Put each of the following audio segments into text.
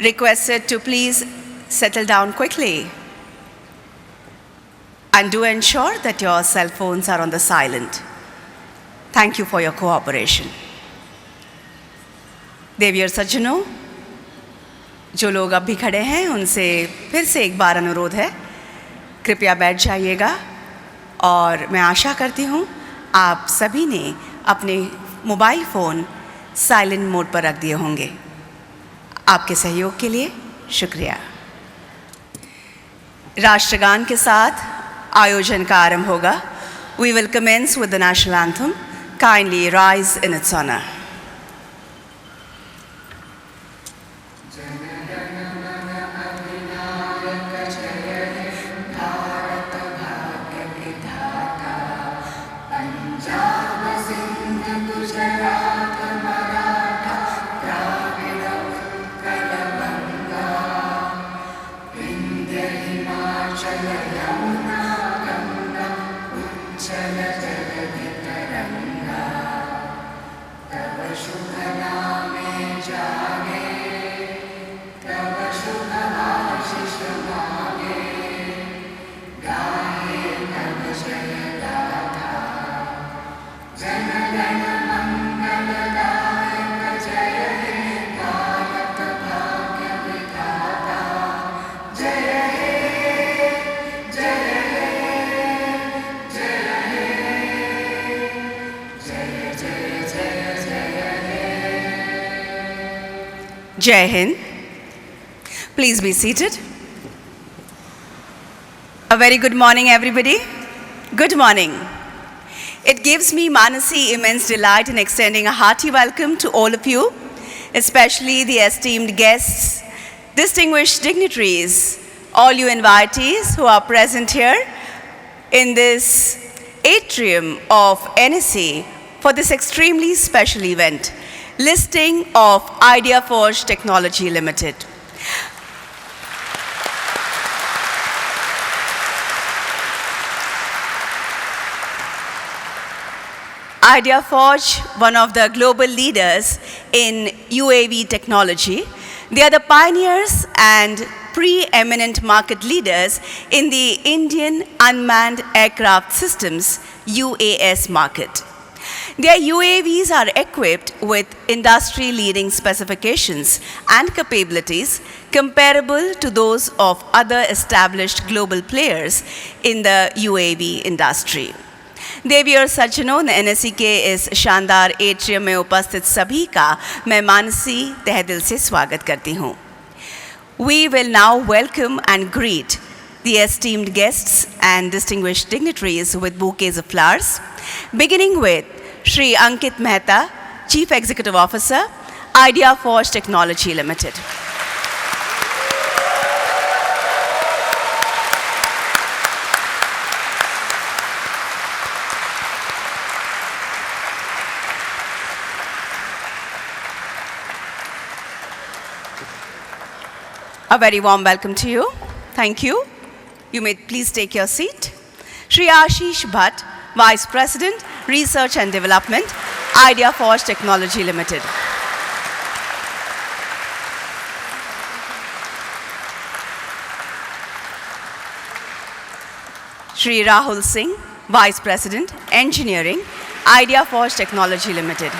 requested to please settle down quickly. And do ensure that your cell phones are on the silent. Thank you for your cooperation. देवी और सज्जनों, जो लोग अब भी खड़े हैं उनसे फिर से एक बार अनुरोध है, कृपया बैठ जाइएगा और मैं आशा करती हूँ आप सभी ने अपने मोबाइल फ़ोन साइलेंट मोड पर रख दिए होंगे। आपके सहयोग के लिए शुक्रिया। राष्ट्रगान के साथ आयोजन का आरंभ होगा। We will commence with the national anthem. Kindly rise in its honor. Jai Hind. Please be seated. A very good morning, everybody. Good morning. It gives me, Manasi, immense delight in extending a hearty welcome to all of you, especially the esteemed guests, distinguished dignitaries, all you invitees who are present here in this atrium of NSE for this extremely special event, listing of ideaForge's Technology Limited. ideaForge, one of the global leaders in UAV technology. They are the pioneers and preeminent market leaders in the Indian unmanned aircraft systems UAS market. Their UAVs are equipped with industry-leading specifications and capabilities comparable to those of other established global players in the UAV industry. देवी और सज्जनों, NSE के इस शानदार atrium में उपस्थित सभी का मैं मानसी तहे दिल से स्वागत करती हूँ. We will now welcome and greet the esteemed guests and distinguished dignitaries with bouquets of flowers, beginning with Shri Ankit Mehta, Chief Executive Officer, ideaForge Technology Limited. A very warm welcome to you. Thank you. You may please take your seat. Shri Ashish Bhat, Vice President, Research and Development, ideaForge Technology Limited. Shri Rahul Singh, Vice President, Engineering, ideaForge Technology Limited.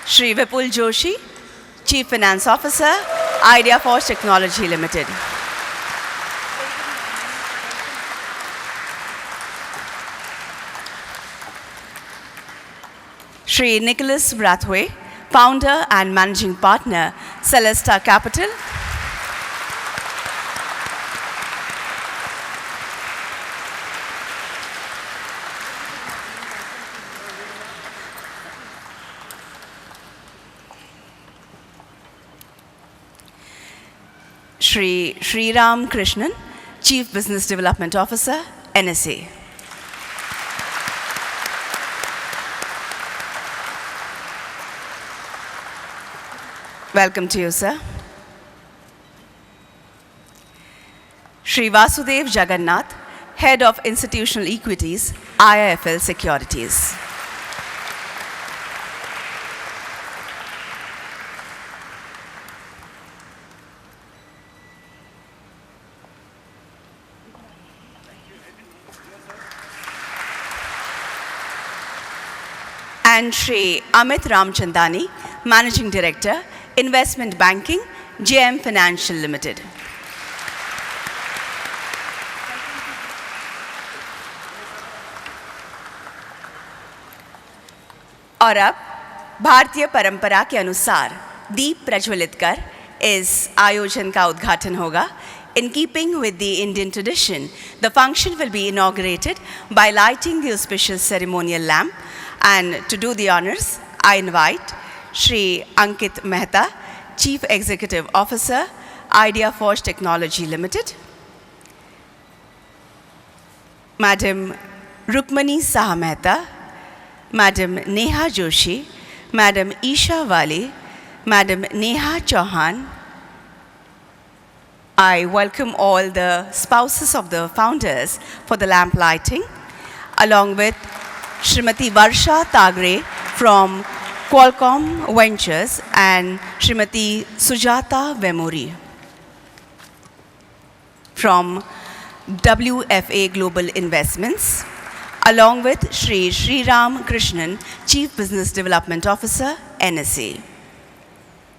Shri Vipul Joshi, Chief Finance Officer, ideaForge Technology Limited. Shri Nicholas Brathwaite, Founder and Managing Partner, Celesta Capital. Shri Sriram Krishnan, Chief Business Development Officer, NSE. Welcome to you, sir. Shri Vasudev Jagannath, Head of Institutional Equities, IIFL Securities. And Shri Amit Ramchandani, Managing Director, Investment Banking, JM Financial Limited. और अब भारतीय परंपरा के अनुसार दीप प्रज्वलित कर इस आयोजन का उद्घाटन होगा. In keeping with the Indian tradition, the function will be inaugurated by lighting the auspicious ceremonial lamp. And to do the honors, I invite Shri Ankit Mehta, Chief Executive Officer, ideaForge's Technology Limited, Madam Rukmani Saha Mehta, Madam Neha Joshi, Madam Isha Wali, Madam Neha Chauhan. I welcome all the spouses of the founders for the lamp lighting, along with Srimati Varsha Tagre from Qualcomm Ventures and Srimati Sujata Vemuri from WFA Global Investments, along with Shri Sriram Krishnan, Chief Business Development Officer, NSE.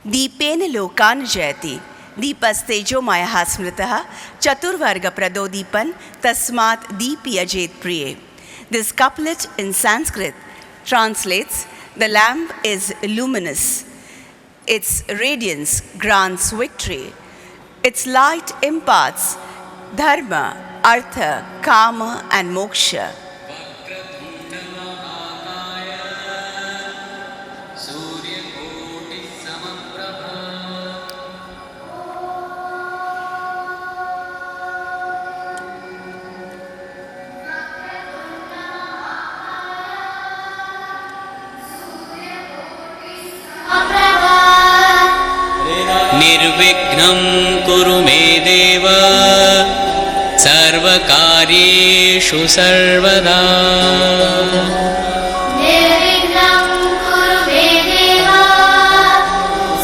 Deepene lokan jayati, deepastejo maya smritaha, chaturvarga pradodipan, tasmat deepyajet priye. This couplet in Sanskrit translates, the lamp is luminous, its radiance grants victory, its light imparts dharma, artha, kama and moksha. निर्विघ्नं कुरु मे देव सर्वकार्येषु सर्वदा. निर्विघ्नं कुरु मे देव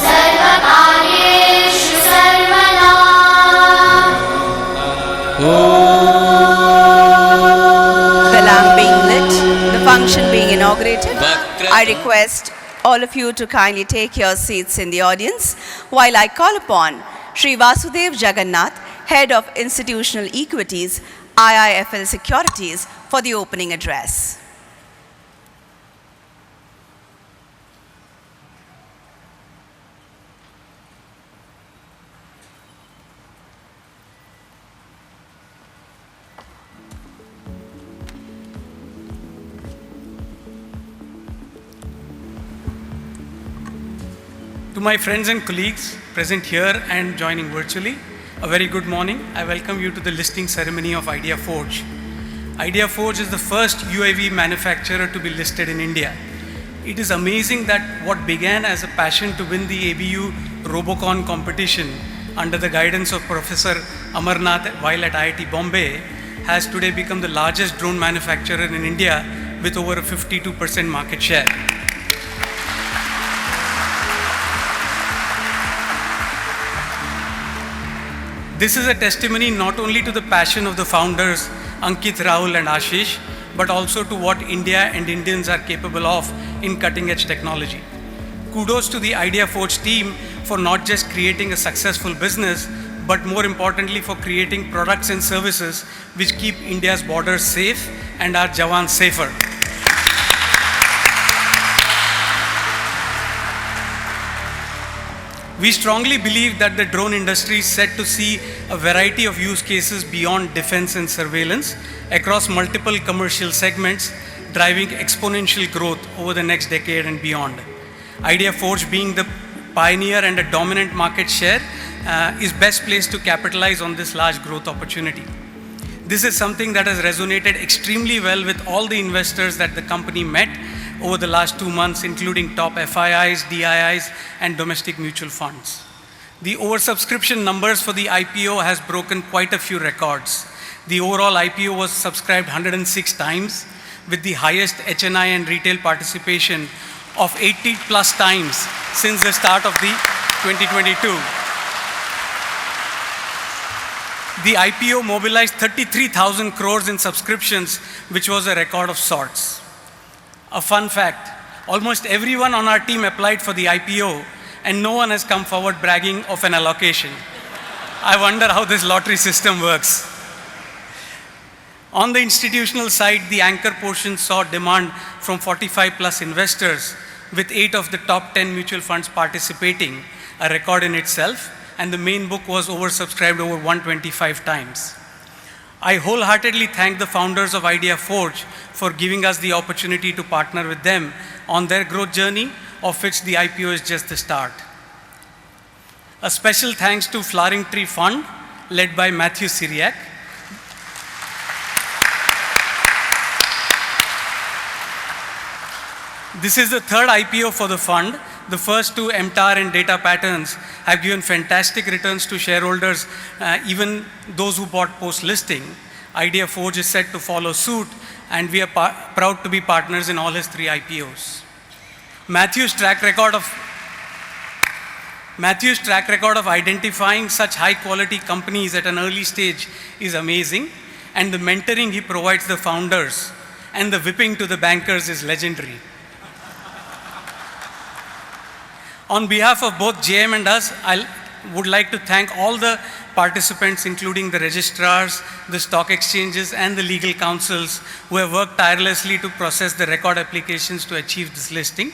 सर्वकार्येषु सर्वदा. The lamp being lit, the function being inaugurated, I request all of you to kindly take your seats in the audience while I call upon Shri Vasudev Jagannath, Head of Institutional Equities, IIFL Securities, for the opening address. To my friends and colleagues present here and joining virtually, a very good morning. I welcome you to the listing ceremony of ideaForge. ideaForge is the first UAV manufacturer to be listed in India. It is amazing that what began as a passion to win the ABU Robocon competition under the guidance of Professor Amarnath while at IIT Bombay has today become the largest drone manufacturer in India with over a 52% market share. This is a testimony not only to the passion of the founders Ankit, Rahul and Ashish, but also to what India and Indians are capable of in cutting-edge technology. Kudos to the ideaForge team for not just creating a successful business, but more importantly for creating products and services which keep India's borders safe and our Jawans safer. We strongly believe that the drone industry is set to see a variety of use cases beyond defense and surveillance across multiple commercial segments, driving exponential growth over the next decade and beyond. ideaForge, being the pioneer and a dominant market share, is best placed to capitalize on this large growth opportunity. This is something that has resonated extremely well with all the investors that the company met over the last 2 months, including top FIIs, DIIs, and domestic mutual funds. The oversubscription numbers for the IPO has broken quite a few records. The overall IPO was subscribed 106 times. with the highest HNI and retail participation of 80 plus times since the start of the 2022. The IPO mobilized 33,000 crores in subscriptions, which was a record of sorts. A fun fact, almost everyone on our team applied for the IPO and no one has come forward bragging of an allocation. I wonder how this lottery system works. On the institutional side, the anchor portion saw demand from 45 plus investors, with 8 of the top 10 mutual funds participating, a record in itself, and the main book was oversubscribed over 125 times. I wholeheartedly thank the founders of ideaForge for giving us the opportunity to partner with them on their growth journey, of which the IPO is just the start. A special thanks to Flowering Tree Fund, led by Matthew Syriac. This is the third IPO for the fund. The first two, MTAR and Data Patterns, have given fantastic returns to shareholders, even those who bought post-listing. ideaForge is set to follow suit, and we are proud to be partners in all his 3 IPOs. Matthew's track record of identifying such high-quality companies at an early stage is amazing, and the mentoring he provides the founders and the whipping to the bankers is legendary. On behalf of both JM and us, I would like to thank all the participants, including the registrars, the stock exchanges, and the legal counsels who have worked tirelessly to process the record applications to achieve this listing.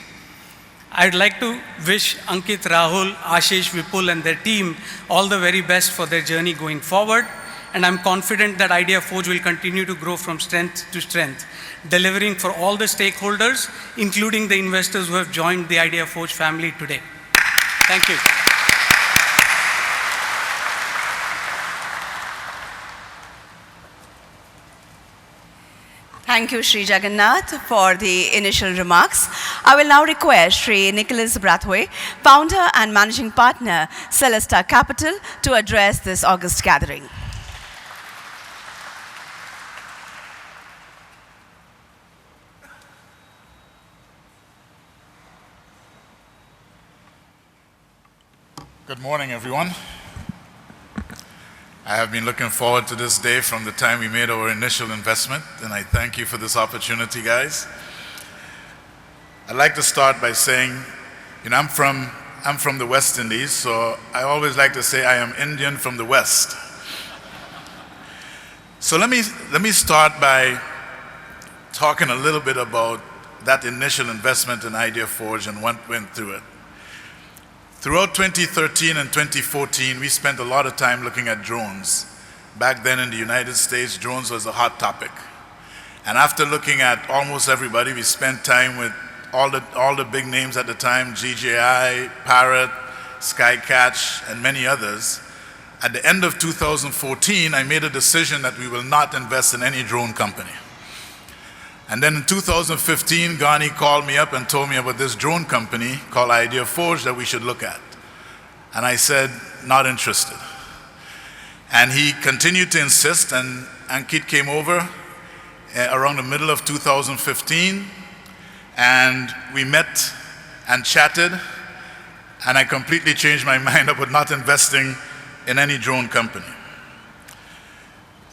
I'd like to wish Ankit, Rahul, Ashish, Vipul, and their team all the very best for their journey going forward. And I'm confident that ideaForge will continue to grow from strength to strength, delivering for all the stakeholders, including the investors who have joined the ideaForge family today. Thank you. Thank you, Sri Jagannath, for the initial remarks. I will now request Sri Nicholas Brathwaite, founder and managing partner, Celesta Capital, to address this august gathering. Good morning, everyone. I have been looking forward to this day from the time we made our initial investment, and I thank you for this opportunity, guys. I'd like to start by saying, I'm from the West Indies, so I always like to say I am Indian from the West. So let me start by talking a little bit about that initial investment in ideaForge and what went through it. Throughout 2013 and 2014, we spent a lot of time looking at drones. Back then in the United States, drones was a hot topic. And after looking at almost everybody, we spent time with all the big names at the time, DJI, Parrot, Skycatch, and many others. At the end of 2014, I made a decision that we will not invest in any drone company. And then in 2015, Ghani called me up and told me about this drone company called ideaForge that we should look at. And I said, not interested. And he continued to insist, and Ankit came over around the middle of 2015, and we met and chatted, and I completely changed my mind about not investing in any drone company.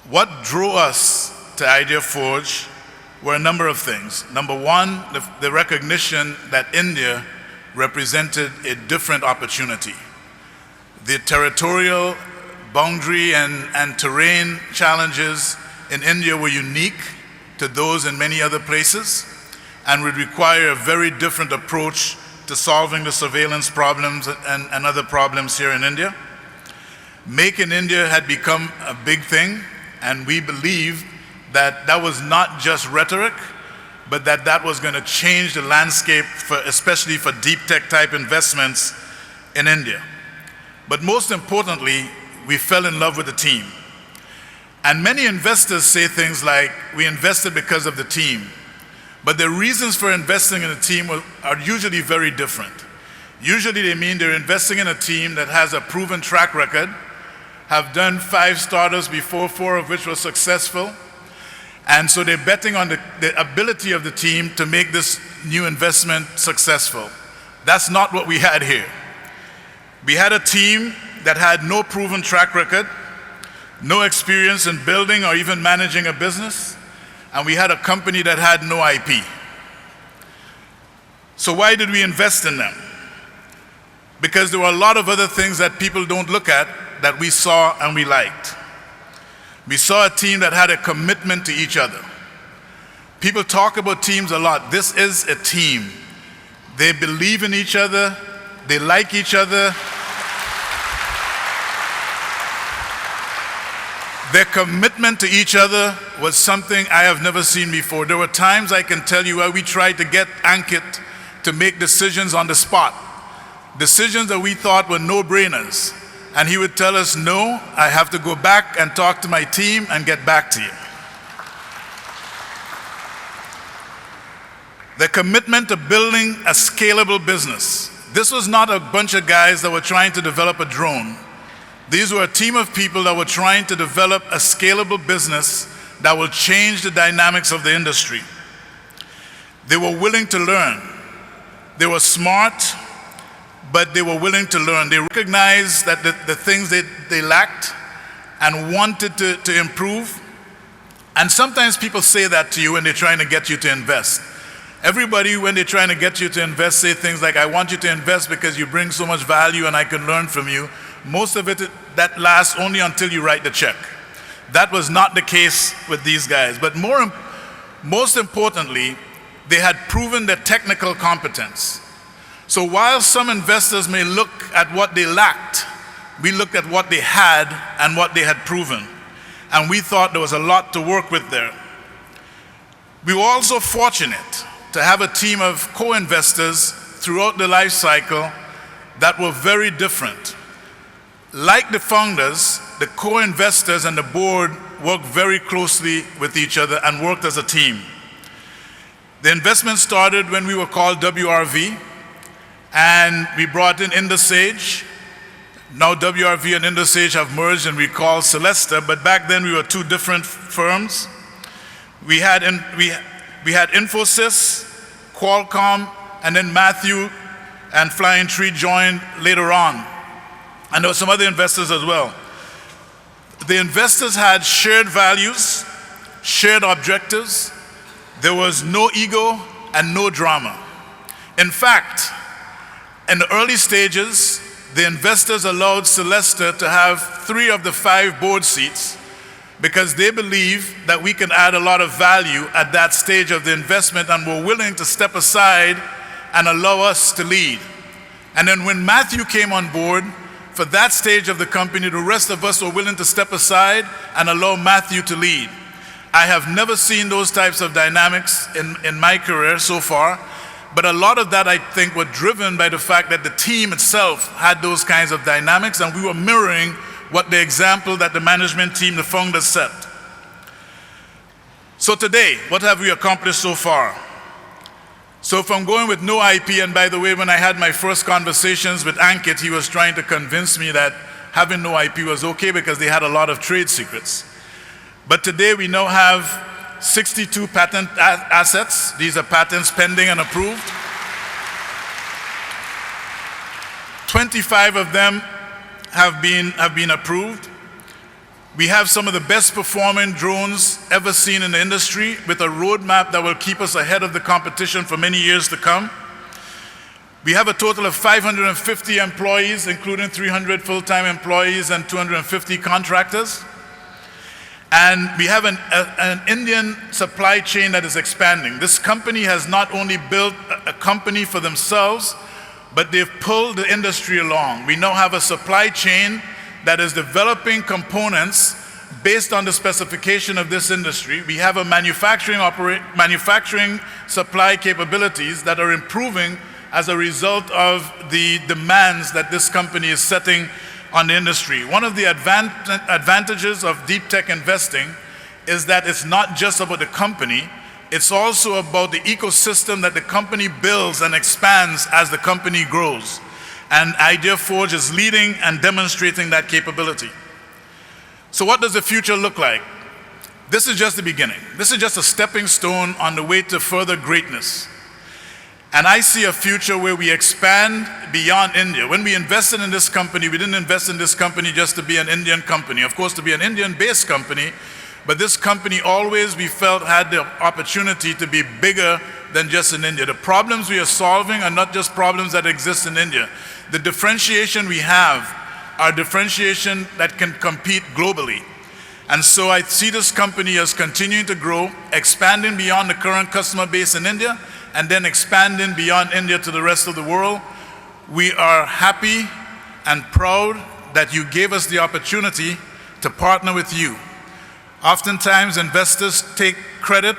What drew us to ideaForge were a number of things. Number one, the recognition that India represented a different opportunity. The territorial boundary and terrain challenges in India were unique to those in many other places and would require a very different approach to solving the surveillance problems and other problems here in India. Make in India had become a big thing, and we believed that was not just rhetoric, but that was going to change the landscape, especially for deep tech type investments in India. But most importantly, we fell in love with the team. And many investors say things like, we invested because of the team. But the reasons for investing in a team are usually very different. Usually they mean they're investing in a team that has a proven track record, have done 5 startups before, 4 of which were successful, And so they're betting on the ability of the team to make this new investment successful. That's not what we had here. We had a team that had no proven track record, no experience in building or even managing a business, and we had a company that had no IP. So why did we invest in them? Because there were a lot of other things that people don't look at that we saw and we liked. We saw a team that had a commitment to each other. People talk about teams a lot. This is a team. They believe in each other. They like each other. Their commitment to each other was something I have never seen before. There were times, I can tell you, where we tried to get Ankit to make decisions on the spot. Decisions that we thought were no-brainers. And he would tell us, no, I have to go back and talk to my team and get back to you. The commitment to building a scalable business. This was not a bunch of guys that were trying to develop a drone. These were a team of people that were trying to develop a scalable business that will change the dynamics of the industry. They were willing to learn. They were smart, but they were willing to learn. They recognized that the things they lacked and wanted to improve. And sometimes people say that to you when they're trying to get you to invest. Everybody, when they're trying to get you to invest, say things like, I want you to invest because you bring so much value and I can learn from you. Most of it, that lasts only until you write the check. That was not the case with these guys. But most importantly, they had proven their technical competence. So while some investors may look at what they lacked, we looked at what they had and what they had proven. And we thought there was a lot to work with there. We were also fortunate to have a team of co-investors throughout the life cycle that were very different. Like the founders, the co-investors and the board worked very closely with each other and worked as a team. The investment started when we were called WRV, and we brought in IndoSage. Now WRV and IndoSage have merged and we call Celesta, but back then we were two different firms. We had Infosys, Qualcomm, and then Matthew and Flying Tree joined later on. And there were some other investors as well. The investors had shared values, shared objectives. There was no ego and no drama. In fact, in the early stages, the investors allowed Celesta to have 3 of the 5 board seats because they believe that we can add a lot of value at that stage of the investment and were willing to step aside and allow us to lead. And then when Matthew came on board, for that stage of the company, the rest of us were willing to step aside and allow Matthew to lead. I have never seen those types of dynamics in my career so far, but a lot of that I think were driven by the fact that the team itself had those kinds of dynamics and we were mirroring what the example that the management team, the founders set. So today, what have we accomplished so far? So from going with no IP, and by the way, when I had my first conversations with Ankit, he was trying to convince me that having no IP was okay because they had a lot of trade secrets. But today we now have 62 patent assets. These are patents pending and approved. 25 of them have been approved. We have some of the best performing drones ever seen in the industry with a roadmap that will keep us ahead of the competition for many years to come. We have a total of 550 employees, including 300 full-time employees and 250 contractors. And we have an Indian supply chain that is expanding. This company has not only built a company for themselves, but they've pulled the industry along. We now have a supply chain that is developing components based on the specification of this industry. We have a manufacturing supply capabilities that are improving as a result of the demands that this company is setting on the industry. One of the advantages of deep tech investing is that it's not just about the company, it's also about the ecosystem that the company builds and expands as the company grows. And ideaForge is leading and demonstrating that capability. So what does the future look like? This is just the beginning. This is just a stepping stone on the way to further greatness. And I see a future where we expand beyond India. When we invested in this company, we didn't invest in this company just to be an Indian company. Of course, to be an Indian-based company, but this company always, we felt, had the opportunity to be bigger than just in India. The problems we are solving are not just problems that exist in India. The differentiation we have are differentiation that can compete globally. And so I see this company as continuing to grow, expanding beyond the current customer base in India, and then expanding beyond India to the rest of the world. We are happy and proud that you gave us the opportunity to partner with you. Oftentimes, investors take credit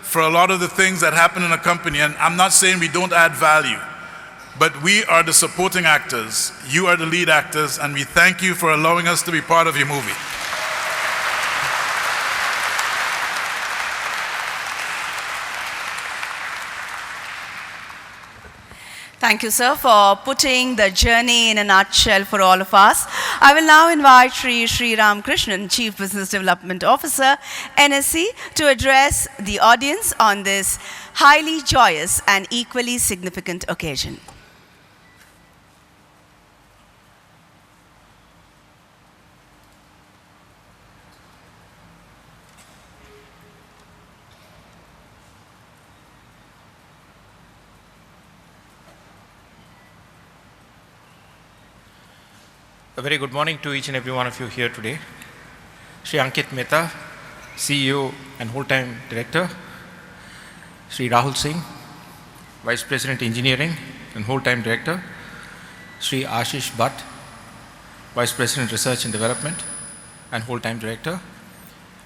for a lot of the things that happen in a company, and I'm not saying we don't add value, but we are the supporting actors. You are the lead actors, and we thank you for allowing us to be part of your movie. Thank you, sir, for putting the journey in a nutshell for all of us. I will now invite Sriram Krishnan, Chief Business Development Officer, NSE, to address the audience on this highly joyous and equally significant occasion. A very good morning to each and every one of you here today. Shri Ankit Mehta, CEO and whole-time director. Shri Rahul Singh, Vice President Engineering and whole-time director. Shri Ashish Bhat, Vice President Research and Development and whole-time director.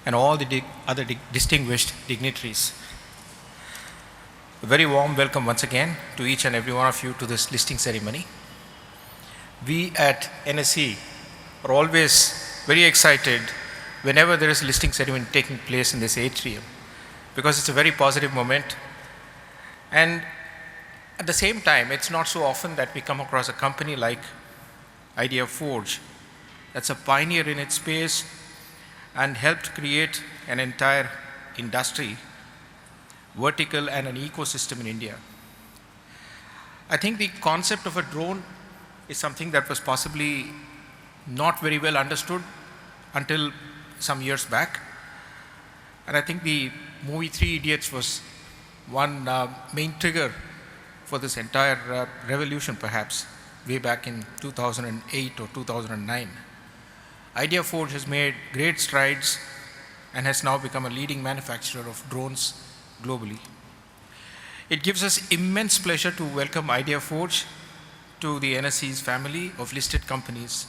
And all the other distinguished dignitaries. A very warm welcome once again to each and every one of you to this listing ceremony. We at NSE are always very excited whenever there is a listing ceremony taking place in this atrium, because it's a very positive moment. And at the same time, it's not so often that we come across a company like ideaForge that's a pioneer in its space and helped create an entire industry, vertical and an ecosystem in India. I think the concept of a drone is something that was possibly not very well understood until some years back. And I think the movie Three Idiots was one main trigger for this entire revolution, perhaps, way back in 2008 or 2009. ideaForge has made great strides and has now become a leading manufacturer of drones globally. It gives us immense pleasure to welcome ideaForge to the NSE's family of listed companies.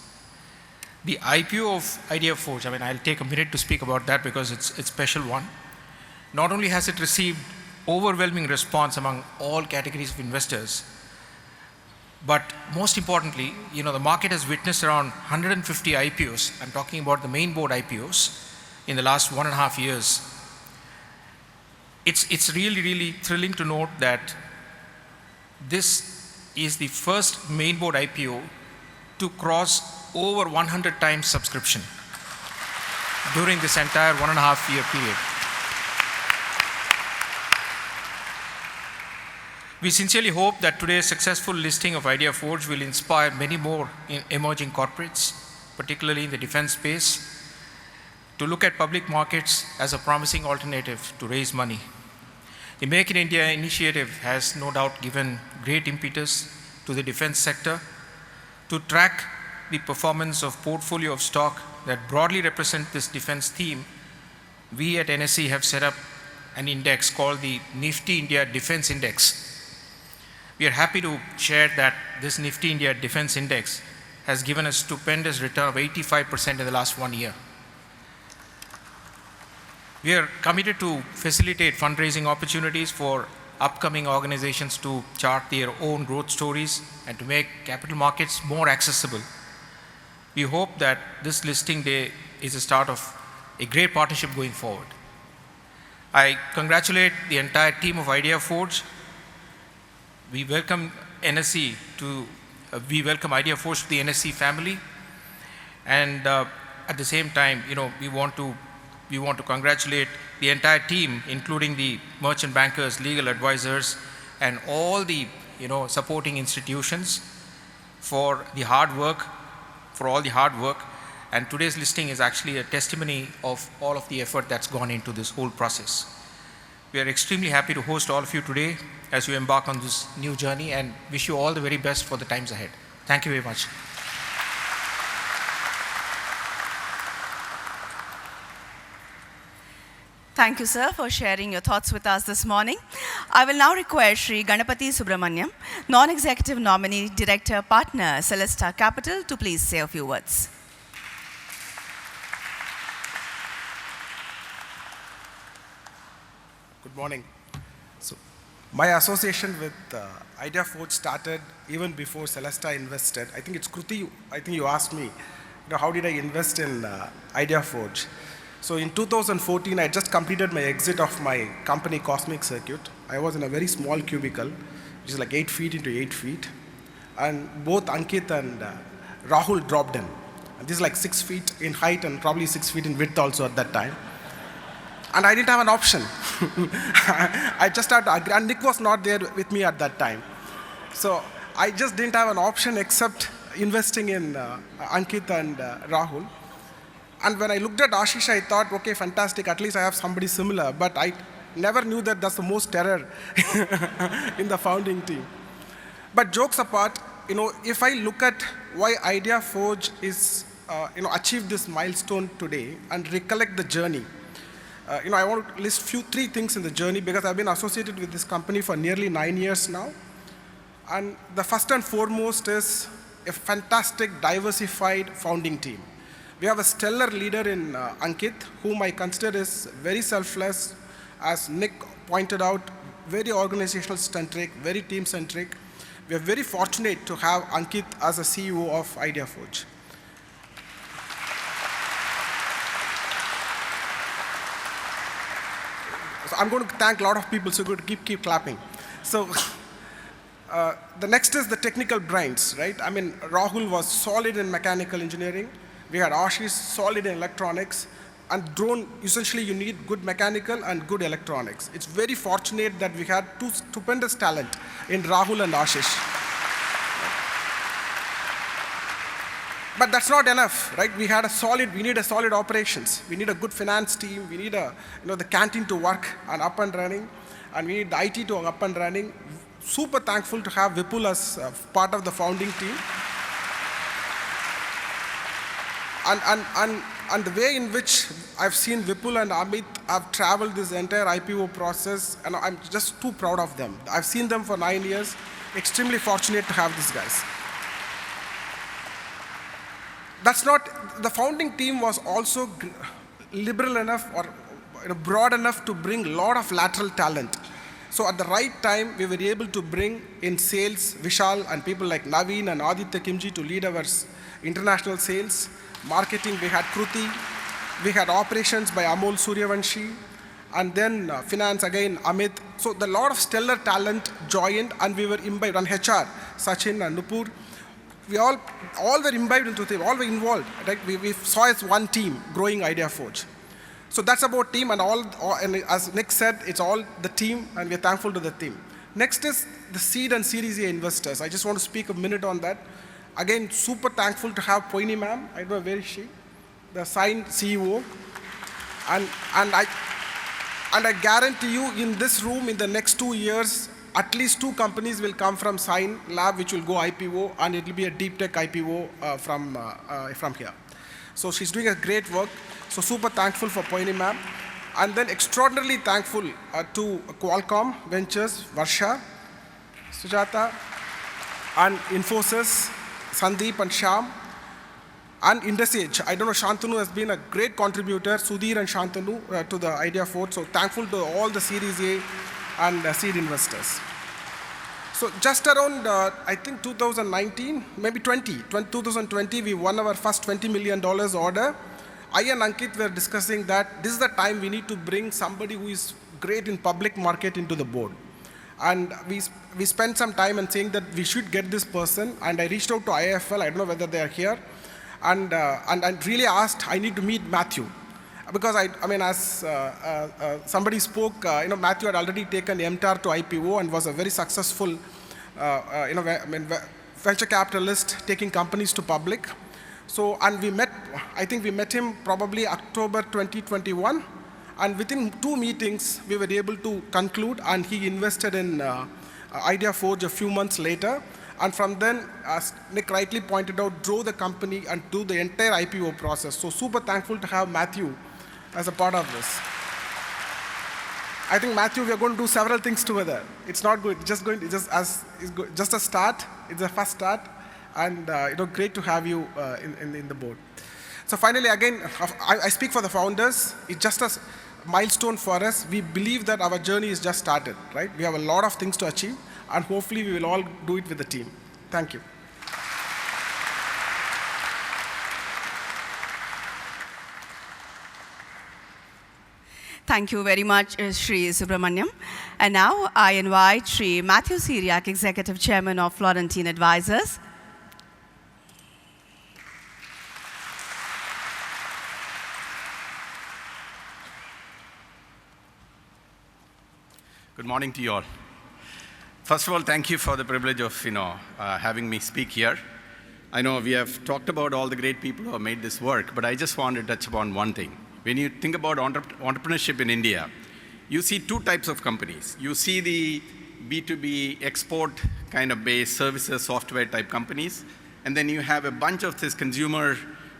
The IPO of ideaForge, I'll take a minute to speak about that because it's a special one. Not only has it received overwhelming response among all categories of investors, but most importantly, the market has witnessed around 150 IPOs. I'm talking about the main board IPOs in the last 1.5 years. It's really, really thrilling to note that this is the first main board IPO to cross over 100 times subscription during this entire 1.5-year period. We sincerely hope that today's successful listing of ideaForge will inspire many more emerging corporates, particularly in the defense space, to look at public markets as a promising alternative to raise money. The Make in India initiative has no doubt given great impetus to the defense sector. To track the performance of portfolio of stock that broadly represent this defense theme, we at NSE have set up an index called the Nifty India Defense Index. We are happy to share that this Nifty India Defense Index has given a stupendous return of 85% in the last 1 year. We are committed to facilitate fundraising opportunities for upcoming organizations to chart their own growth stories and to make capital markets more accessible. We hope that this listing day is the start of a great partnership going forward. I congratulate the entire team of ideaForge. We welcome NSE we welcome ideaForge to the NSE family, and at the same time, we want to we want to congratulate the entire team, including the merchant bankers, legal advisors, and all the supporting institutions for the hard work, for all the hard work. And today's listing is actually a testimony of all of the effort that's gone into this whole process. We are extremely happy to host all of you today as you embark on this new journey, and wish you all the very best for the times ahead. Thank you very much. Thank you, sir, for sharing your thoughts with us this morning. I will now request Sri Ganapathy Subramaniam, Non-Executive Nominee Director, Partner, Celesta Capital, to please say a few words. Good morning. So, my association with ideaForge started even before Celesta invested. I think it's Kruti, I think you asked me, how did I invest in ideaForge? So in 2014, I just completed my exit of my company Cosmic Circuit. I was in a very small cubicle, which is like 8 feet into 8 feet. And both Ankit and Rahul dropped in. And this is like 6 feet in height and probably 6 feet in width also at that time. And I didn't have an option. I just had to agree. And Nick was not there with me at that time. So I just didn't have an option except investing in Ankit and Rahul. And when I looked at Ashish, I thought, okay, fantastic, at least I have somebody similar. But I never knew that that's the most terror in the founding team. But jokes apart, if I look at why ideaForge is, achieved this milestone today and recollect the journey, I want to list three things in the journey because I've been associated with this company for nearly 9 years now. And the first and foremost is a fantastic, diversified founding team. We have a stellar leader in Ankit, whom I consider is very selfless, as Nick pointed out, very organizational-centric, very team-centric. We are very fortunate to have Ankit as a CEO of ideaForge. So I'm going to thank a lot of people, so good to keep clapping. So the next is the technical brains, right? I mean, Rahul was solid in mechanical engineering. We had Ashish solid in electronics, and drone, essentially you need good mechanical and good electronics. It's very fortunate that we had two stupendous talent in Rahul and Ashish. But that's not enough, right? We need a solid operations. We need a good finance team. We need the canteen to work and up and running, and we need the IT to up and running. Super thankful to have Vipul as part of the founding team. And the way in which I've seen Vipul and Amit have traveled this entire IPO process, and I'm just too proud of them. I've seen them for 9 years. Extremely fortunate to have these guys. That's not, the founding team was also liberal enough or broad enough to bring a lot of lateral talent. So at the right time, we were able to bring in sales Vishal and people like Naveen and Aditya Kimji to lead our international sales. Marketing, we had Kruti. We had operations by Amol Suryavanshi. And then finance, again, Amit. So a lot of stellar talent joined, and we were imbibed. And HR, Sachin and Nupur. We all were imbibed into it, all were involved. Right? We saw as one team growing ideaForge. So that's about team, and and as Nick said, it's all the team, and we're thankful to the team. Next is the seed and Series A investors. I just want to speak a minute on that. Again, super thankful to have Poini ma'am. I don't know where is she, the signed CEO. And I guarantee you, in this room, in the next 2 years, at least 2 companies will come from Sign Lab, which will go IPO, and it will be a deep tech IPO from here. So she's doing a great work. So super thankful for Poini ma'am. And then extraordinarily thankful to Qualcomm Ventures, Varsha, Sujata, and Infosys, Sandeep and Shyam, and IndusEdge. I don't know, Shantanu has been a great contributor, Sudhir and Shantanu, to the ideaForge. So thankful to all the Series A and seed investors. So just around, I think 2019, maybe 2020, we won our first $20 million order. I and Ankit were discussing that this is the time we need to bring somebody who is great in public market into the board. And we spent some time and saying that we should get this person, and I reached out to IIFL, I don't know whether they are here, and really asked, I need to meet Matthew. Because I mean, as somebody spoke, Matthew had already taken MTAR to IPO and was a very successful, venture capitalist taking companies to public. So, and I think we met him probably October 2021, and within 2 meetings, we were able to conclude, and he invested in ideaForge a few months later. And from then, as Nick rightly pointed out, drove the company and do the entire IPO process. So super thankful to have Matthew as a part of this. I think Matthew, we are going to do several things together. It's not good, just a start. It's a first start, and great to have you in the board. So finally, again, I speak for the founders. It's just a milestone for us. We believe that our journey is just started, right? We have a lot of things to achieve, and hopefully we will all do it with the team. Thank you. Thank you very much, Sri Subramaniam. And now I invite Sri Matthew Syriac, Executive Chairman of Florentine Advisors. Good morning to you all. First of all, thank you for the privilege of having me speak here. I know we have talked about all the great people who have made this work, but I just want to touch upon one thing. When you think about entrepreneurship in India, you see 2 types of companies. You see the B2B export kind of based services, software type companies, and then you have a bunch of these consumer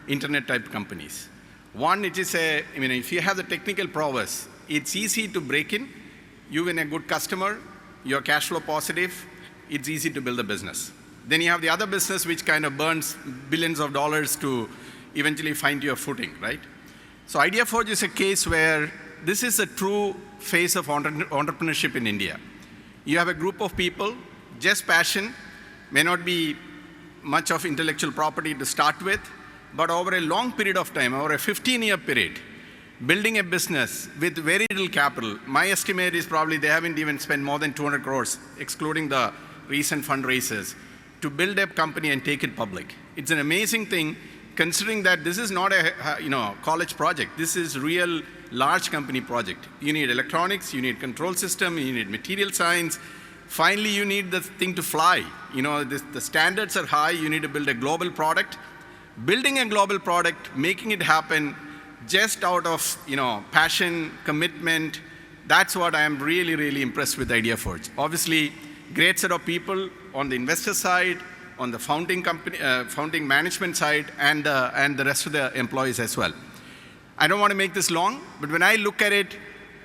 internet type companies. One, it is if you have the technical prowess, it's easy to break in. You've been a good customer, you're cash flow positive, it's easy to build a business. Then you have the other business which kind of burns billions of dollars to eventually find your footing, right? So ideaForge is a case where this is a true phase of entrepreneurship in India. You have a group of people, just passion, may not be much of intellectual property to start with, but over a long period of time, over a 15-year period, building a business with very little capital. My estimate is probably they haven't even spent more than 200 crores, excluding the recent fundraisers, to build a company and take it public. It's an amazing thing, considering that this is not a college project. This is real large company project. You need electronics, you need control system, you need material science. Finally, you need the thing to fly. The standards are high. You need to build a global product. Building a global product, making it happen just out of passion, commitment, that's what I am really, really impressed with ideaForge. Obviously, great set of people on the investor side, on the founding management side, and the rest of the employees as well. I don't want to make this long, but when I look at it,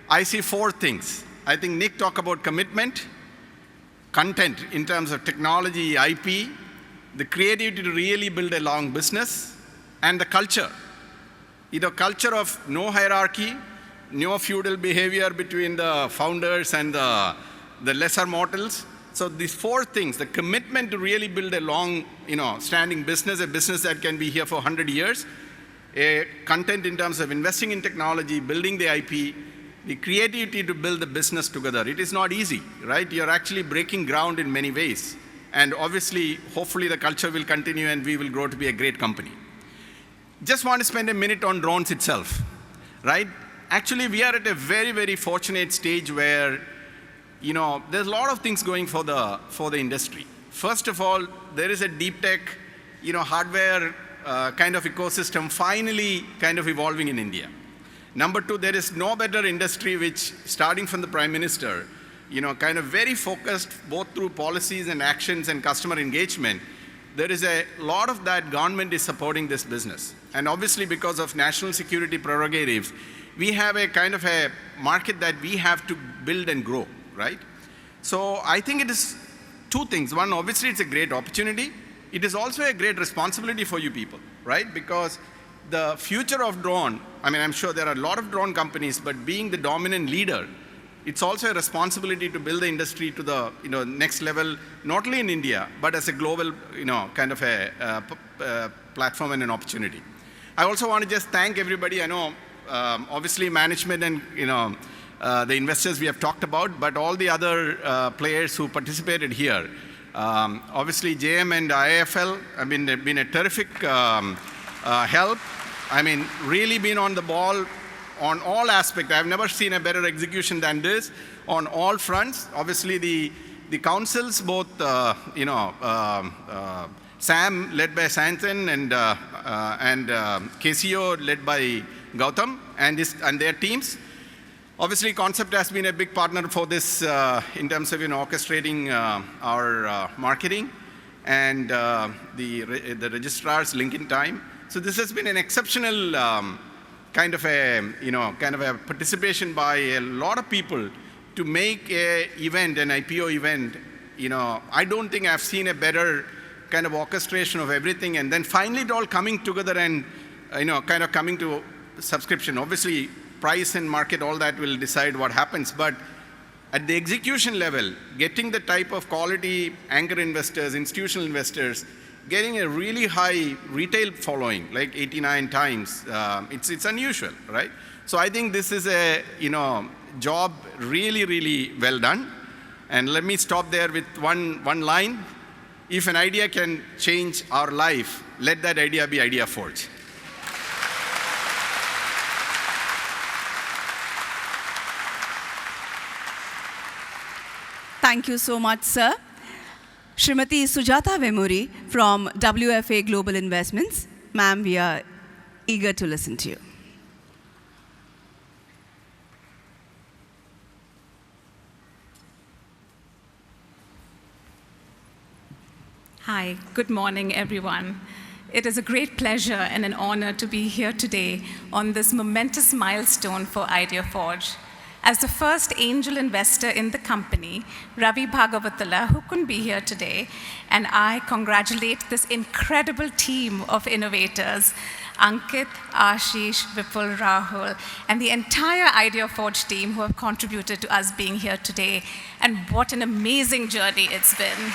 I see 4 things. I think Nick talked about commitment, content in terms of technology, IP, the creativity to really build a long business, and the culture. Culture of no hierarchy, no feudal behavior between the founders and the lesser mortals. So these 4 things, the commitment to really build a long, standing business, a business that can be here for 100 years, a content in terms of investing in technology, building the IP, the creativity to build the business together. It is not easy, right? You're actually breaking ground in many ways. And obviously, hopefully the culture will continue and we will grow to be a great company. Just want to spend a minute on drones itself, right? Actually, we are at a very, very fortunate stage where, there's a lot of things going for the industry. First of all, there is a deep tech, hardware kind of ecosystem finally kind of evolving in India. Number 2, there is no better industry which, starting from the Prime Minister, kind of very focused both through policies and actions and customer engagement. There is a lot of that government is supporting this business. And obviously because of national security prerogatives, we have a kind of a market that we have to build and grow, right? So I think it is 2 things. One, obviously it's a great opportunity. It is also a great responsibility for you people, right? Because the future of drone, I'm sure there are a lot of drone companies, but being the dominant leader, it's also a responsibility to build the industry to the next level, not only in India, but as a global kind of a platform and an opportunity. I also want to just thank everybody. I know obviously management and the investors we have talked about, but all the other players who participated here. Obviously JM and IIFL have been a terrific help. Really been on the ball on all aspects. I've never seen a better execution than this on all fronts. Obviously, the councils, both, Sam, led by Santhan, and KCO, led by Gautam, and their teams. Obviously, Concept has been a big partner for this in terms of orchestrating our marketing and the registrar's link-in time. So this has been an exceptional kind of a participation by a lot of people to make an IPO event. I don't think I've seen a better kind of orchestration of everything, and then finally it all coming together and kind of coming to subscription. Obviously, price and market, all that will decide what happens, but at the execution level, getting the type of quality anchor investors, institutional investors, getting a really high retail following, like 89 times, it's unusual, right? So I think this is a job really, really well done. And let me stop there with one line. If an idea can change our life, let that idea be ideaForge. Thank you so much, sir. Srimati Sujata Vemuri from WFA Global Investments. Ma'am, we are eager to listen to you. Hi, good morning, everyone. It is a great pleasure and an honor to be here today on this momentous milestone for ideaForge. As the first angel investor in the company, Ravi Bhagavatala, who couldn't be here today, and I congratulate this incredible team of innovators, Ankit, Ashish, Vipul, Rahul, and the entire ideaForge team who have contributed to us being here today. And what an amazing journey it's been.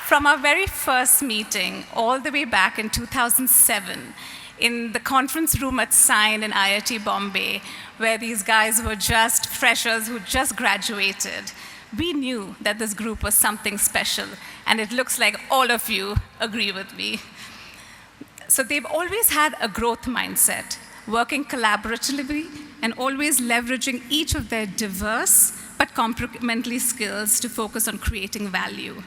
From our very first meeting, all the way back in 2007, in the conference room at Sign in IIT Bombay, where these guys were just freshers who just graduated, we knew that this group was something special, and it looks like all of you agree with me. So they've always had a growth mindset, working collaboratively and always leveraging each of their diverse but complementary skills to focus on creating value.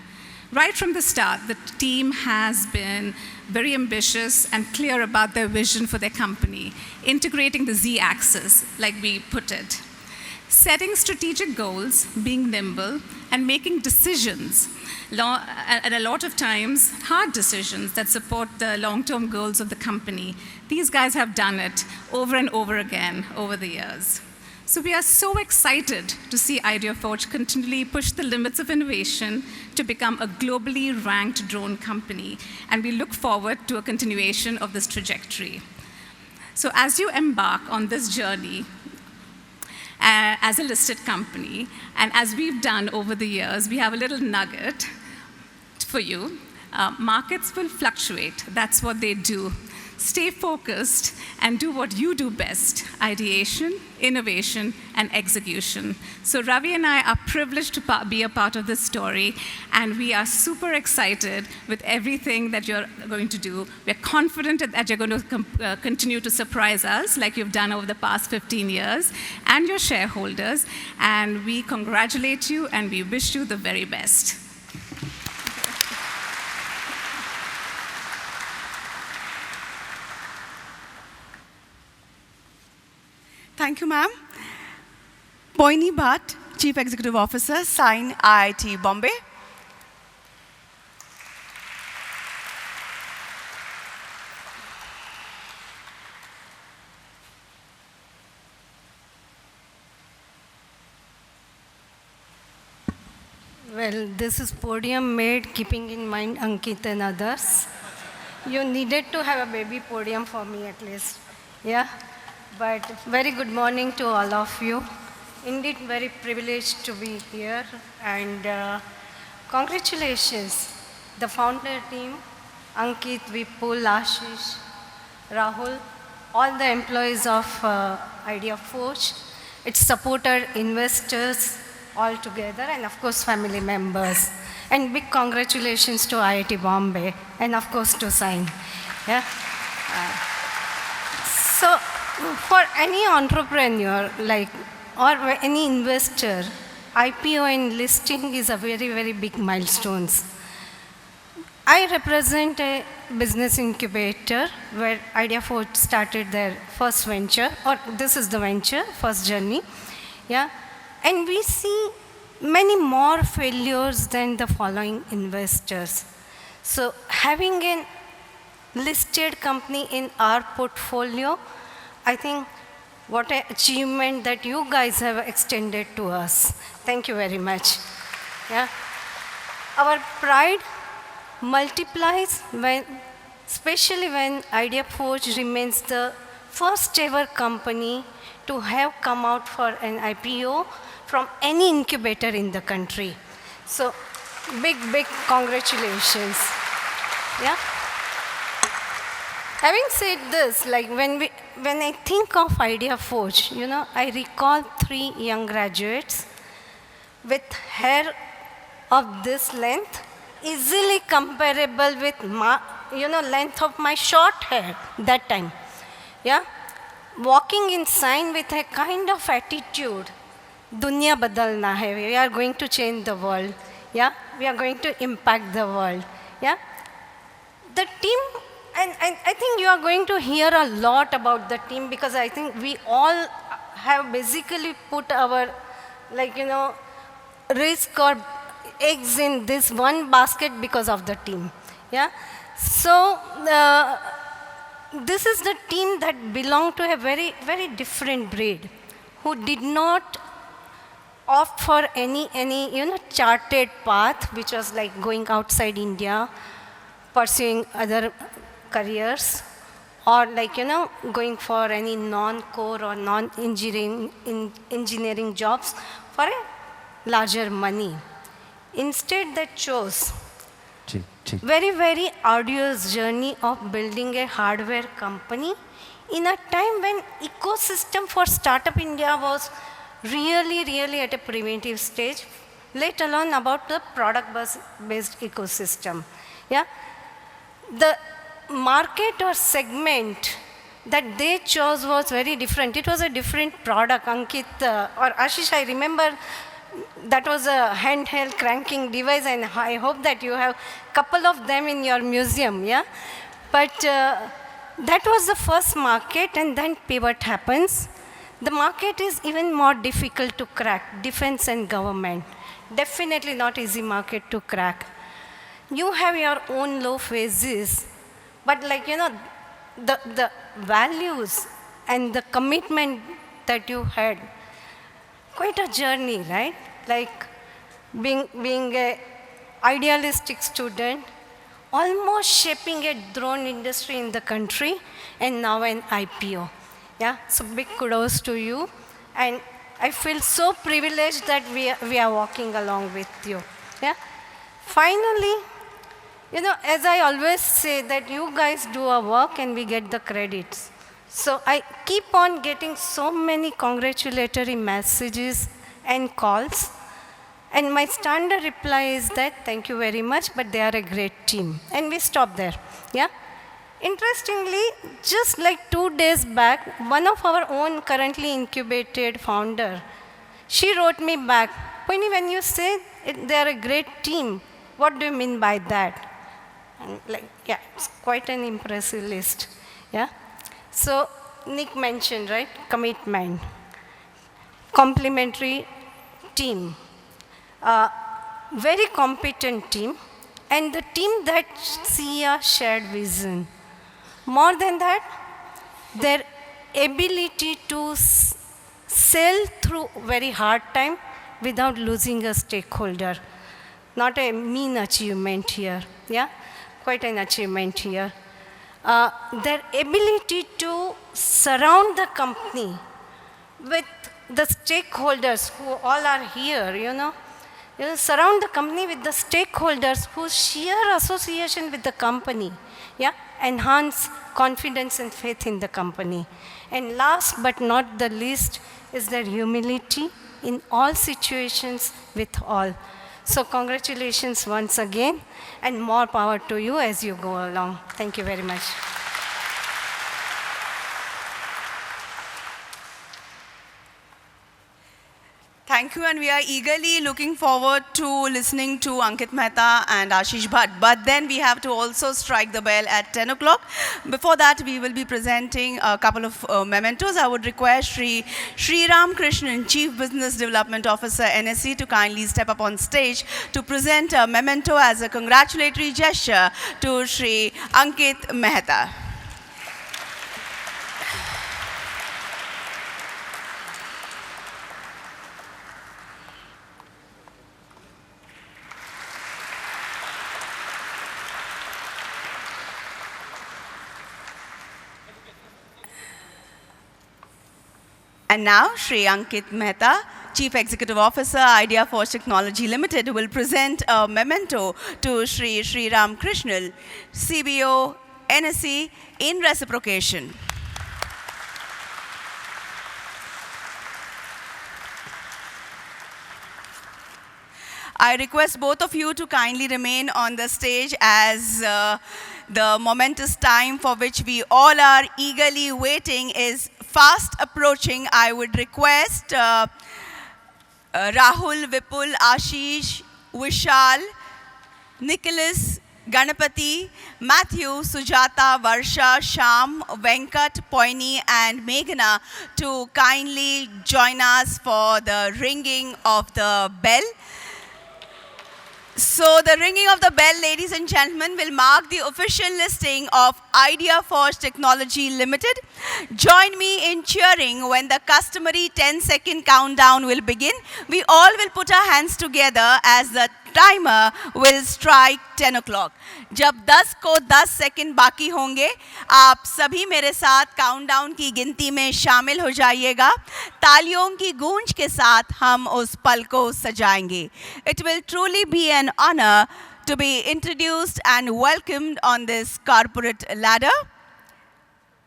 Right from the start, the team has been very ambitious and clear about their vision for their company, integrating the Z-axis, like we put it. Setting strategic goals, being nimble, and making decisions, and a lot of times, hard decisions that support the long-term goals of the company. These guys have done it over and over again over the years. So we are so excited to see ideaForge continually push the limits of innovation to become a globally ranked drone company, and we look forward to a continuation of this trajectory. So as you embark on this journey as a listed company, and as we've done over the years, we have a little nugget for you. Markets will fluctuate. That's what they do. Stay focused and do what you do best: ideation, innovation, and execution. So Ravi and I are privileged to be a part of this story, and we are super excited with everything that you're going to do. We're confident that you're going to continue to surprise us like you've done over the past 15 years, and your shareholders, and we congratulate you and we wish you the very best. Thank you, ma'am. Poini Bhat, Chief Executive Officer, Sign IIT Bombay. Well, this is podium made, keeping in mind Ankit and others. You needed to have a baby podium for me at least, yeah? But very good morning to all of you. Indeed, very privileged to be here. And congratulations, the founder team, Ankit, Vipul, Ashish, Rahul, all the employees of ideaForge, its supporter investors all together, and of course, family members. And big congratulations to IIT Bombay, and of course to Sign. Yeah? So, for any entrepreneur, or any investor, IPO and listing is a very, very big milestone. I represent a business incubator where ideaForge started their first venture, or this is the venture, first journey. Yeah? And we see many more failures than the following investors. So having a listed company in our portfolio, I think what an achievement that you guys have extended to us. Thank you very much. Yeah? Our pride multiplies especially when ideaForge remains the first ever company to have come out for an IPO from any incubator in the country. So, big, big congratulations. Yeah? Having said this, when I think of ideaForge, I recall 3 young graduates with hair of this length, easily comparable with length of my short hair that time. Yeah? Walking in sign with a kind of attitude, dunya badalna hai, we are going to change the world. Yeah? We are going to impact the world. Yeah? The team, and I think you are going to hear a lot about the team because I think we all have basically put our, risk or eggs in this one basket because of the team. Yeah? So, this is the team that belonged to a very, very different breed, who did not opt for any charted path, which was like going outside India, pursuing other careers, or going for any non-core or non-engineering jobs for a larger money. Instead, they chose very, very arduous journey of building a hardware company in a time when ecosystem for Startup India was really, really at a primitive stage, let alone about the product-based ecosystem. Yeah? The market or segment that they chose was very different. It was a different product. Ankit or Ashish, I remember that was a handheld cranking device, and I hope that you have a couple of them in your museum, yeah? But that was the first market, and then pivot happens. The market is even more difficult to crack, defense and government. Definitely not easy market to crack. You have your own low phases, but the values and the commitment that you had, quite a journey, right? Like being a idealistic student, almost shaping a drone industry in the country, and now an IPO. Yeah, so big kudos to you. And I feel so privileged that we are walking along with you. Yeah. Finally, as I always say that you guys do our work and we get the credits. So I keep on getting so many congratulatory messages and calls. And my standard reply is that, thank you very much, but they are a great team. And we stop there. Yeah? Interestingly, just like 2 days back, one of our own currently incubated founder, she wrote me back, Poini, when you say they are a great team, what do you mean by that? And yeah, it's quite an impressive list. Yeah? So Nick mentioned, right, commitment, complementary team, very competent team, and the team that see a shared vision. More than that, their ability to sell through very hard time without losing a stakeholder. Not a mean achievement here, yeah? Quite an achievement here. Their ability to surround the company with the stakeholders who all are here, surround the company with the stakeholders whose sheer association with the company, yeah, enhance confidence and faith in the company. And last but not the least is their humility in all situations with all. So congratulations once again, and more power to you as you go along. Thank you very much. Thank you, and we are eagerly looking forward to listening to Ankit Mehta and Ashish Bhat. But then we have to also strike the bell at 10 o'clock. Before that, we will be presenting a couple of mementos. I would request Sriram Krishnan, Chief Business Development Officer, NSE, to kindly step up on stage to present a memento as a congratulatory gesture to Shri Ankit Mehta. And now, Shri Ankit Mehta, Chief Executive Officer, ideaForge's Technology Limited, will present a memento to Shri Sriram Krishnan, CBO, NSE, in reciprocation. I request both of you to kindly remain on the stage as the momentous time for which we all are eagerly waiting is fast approaching. I would request Rahul, Vipul, Ashish, Vishal, Nicholas, Ganapathy, Matthew, Sujata, Varsha, Sham, Venkat, Poini, and Meghana to kindly join us for the ringing of the bell. So the ringing of the bell, ladies and gentlemen, will mark the official listing of ideaForge's Technology Limited. Join me in cheering when the customary 10-second countdown will begin. We all will put our hands together as the timer will strike 10 o'clock. जब 10 को 10 second बाकी होंगे, आप सभी मेरे साथ countdown की गिनती में शामिल हो जाइएगा. तालियों की गूंज के साथ हम उस पल को सजाएंगे. It will truly be an honor to be introduced and welcomed on this corporate ladder.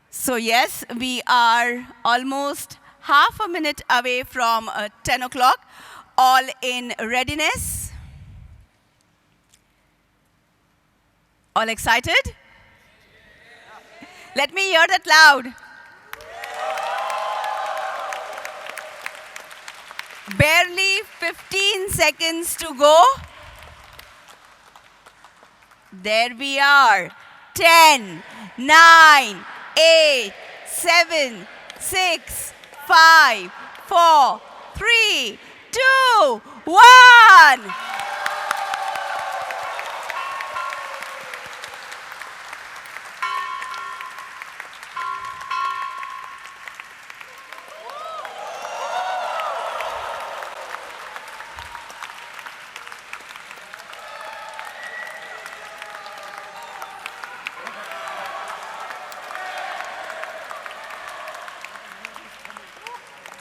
So yes, we are almost half a minute away from 10 o'clock, all in readiness. All excited? Let me hear that loud. Barely 15 seconds to go. There we are. 10, 9, 8, 7, 6, 5, 4, 3, 2, 1.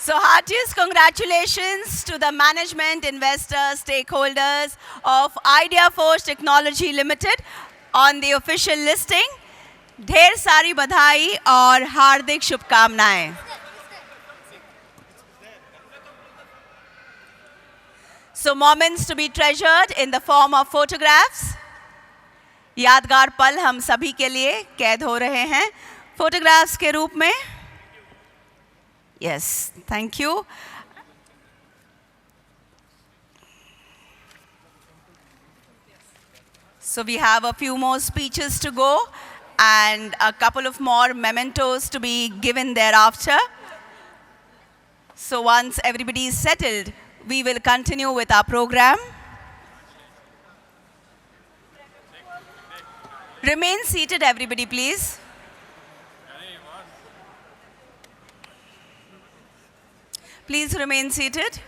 So heartiest congratulations to the management, investors, stakeholders of ideaForge's Technology Limited on the official listing. ढेर सारी बधाई और हार्दिक शुभकामनाएं. So moments to be treasured in the form of photographs. यादगार पल हम सभी के लिए कैद हो रहे हैं photographs के रूप में. Yes, thank you. So we have a few more speeches to go and a couple of more mementos to be given thereafter. So once everybody is settled, we will continue with our program. Remain seated, everybody, please. Please remain seated.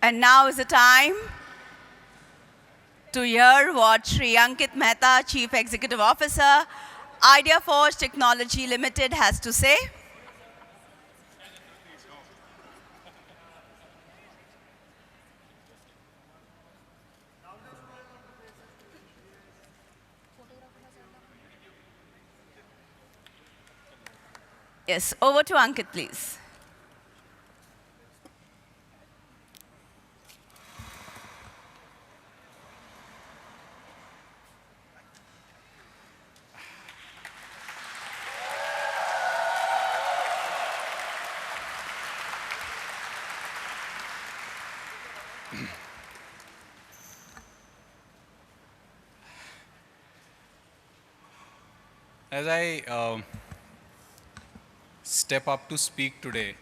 And now is the time to hear what Sri Ankit Mehta, Chief Executive Officer, ideaForge Technology Limited has to say. Yes, over to Ankit, please. As I step up to speak today,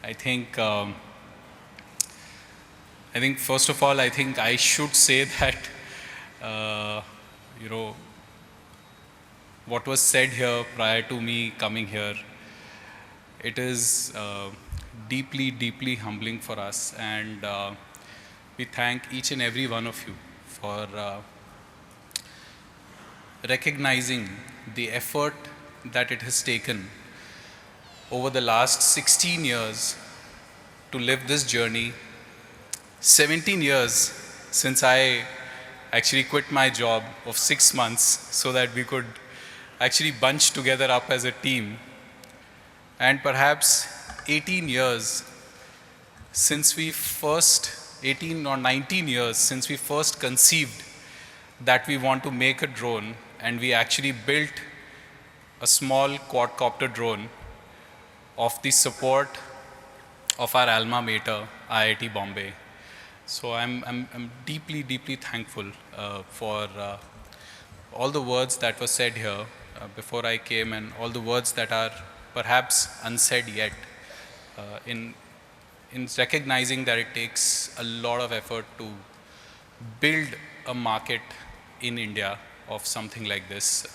I think first of all, I think I should say that, what was said here prior to me coming here, it is deeply, deeply humbling for us, and we thank each and every one of you for recognizing the effort that it has taken over the last 16 years to live this journey. 17 years since I actually quit my job of 6 months so that we could actually bunch together up as a team. And perhaps 18 years since we first, 18 or 19 years since we first conceived that we want to make a drone, and we actually built a small quadcopter drone of the support of our alma mater, IIT Bombay. So I'm deeply, deeply thankful for all the words that were said here before I came, and all the words that are perhaps unsaid yet, in recognizing that it takes a lot of effort to build a market in India of something like this.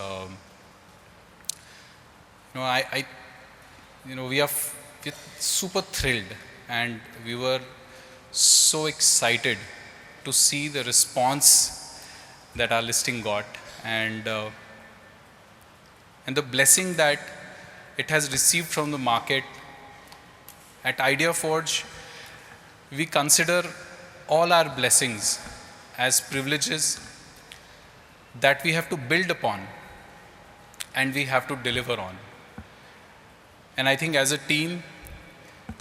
We are super thrilled, and we were so excited to see the response that our listing got, and the blessing that it has received from the market. At ideaForge, we consider all our blessings as privileges that we have to build upon and we have to deliver on. And I think as a team,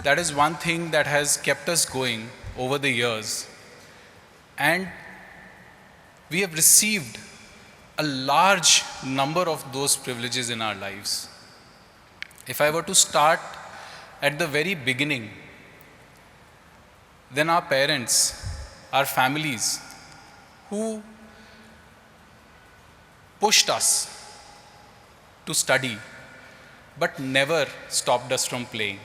that is one thing that has kept us going over the years. And we have received a large number of those privileges in our lives. If I were to start at the very beginning, then our parents, our families, who pushed us to study, but never stopped us from playing.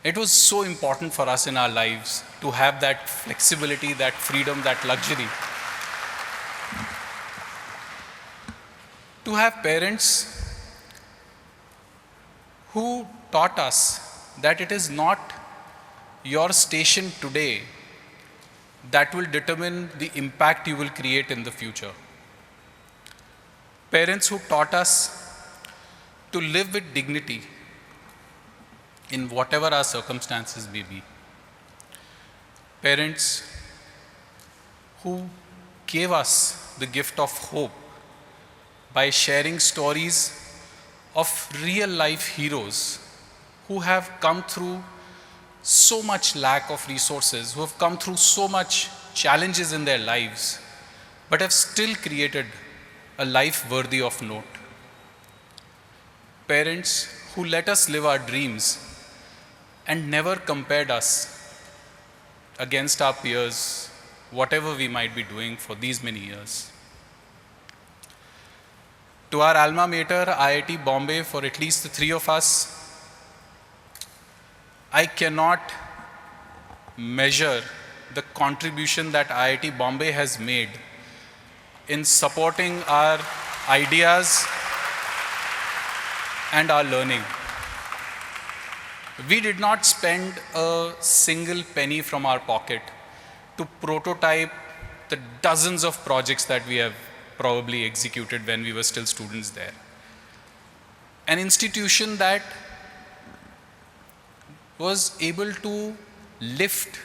It was so important for us in our lives to have that flexibility, that freedom, that luxury. To have parents who taught us that it is not your station today that will determine the impact you will create in the future. Parents who taught us to live with dignity in whatever our circumstances may be. Parents who gave us the gift of hope by sharing stories of real life heroes who have come through so much lack of resources, who have come through so much challenges in their lives, but have still created a life worthy of note. Parents who let us live our dreams and never compared us against our peers, whatever we might be doing for these many years. To our alma mater, IIT Bombay, for at least the three of us, I cannot measure the contribution that IIT Bombay has made in supporting our ideas and our learning. We did not spend a single penny from our pocket to prototype the dozens of projects that we have probably executed when we were still students there. An institution that was able to lift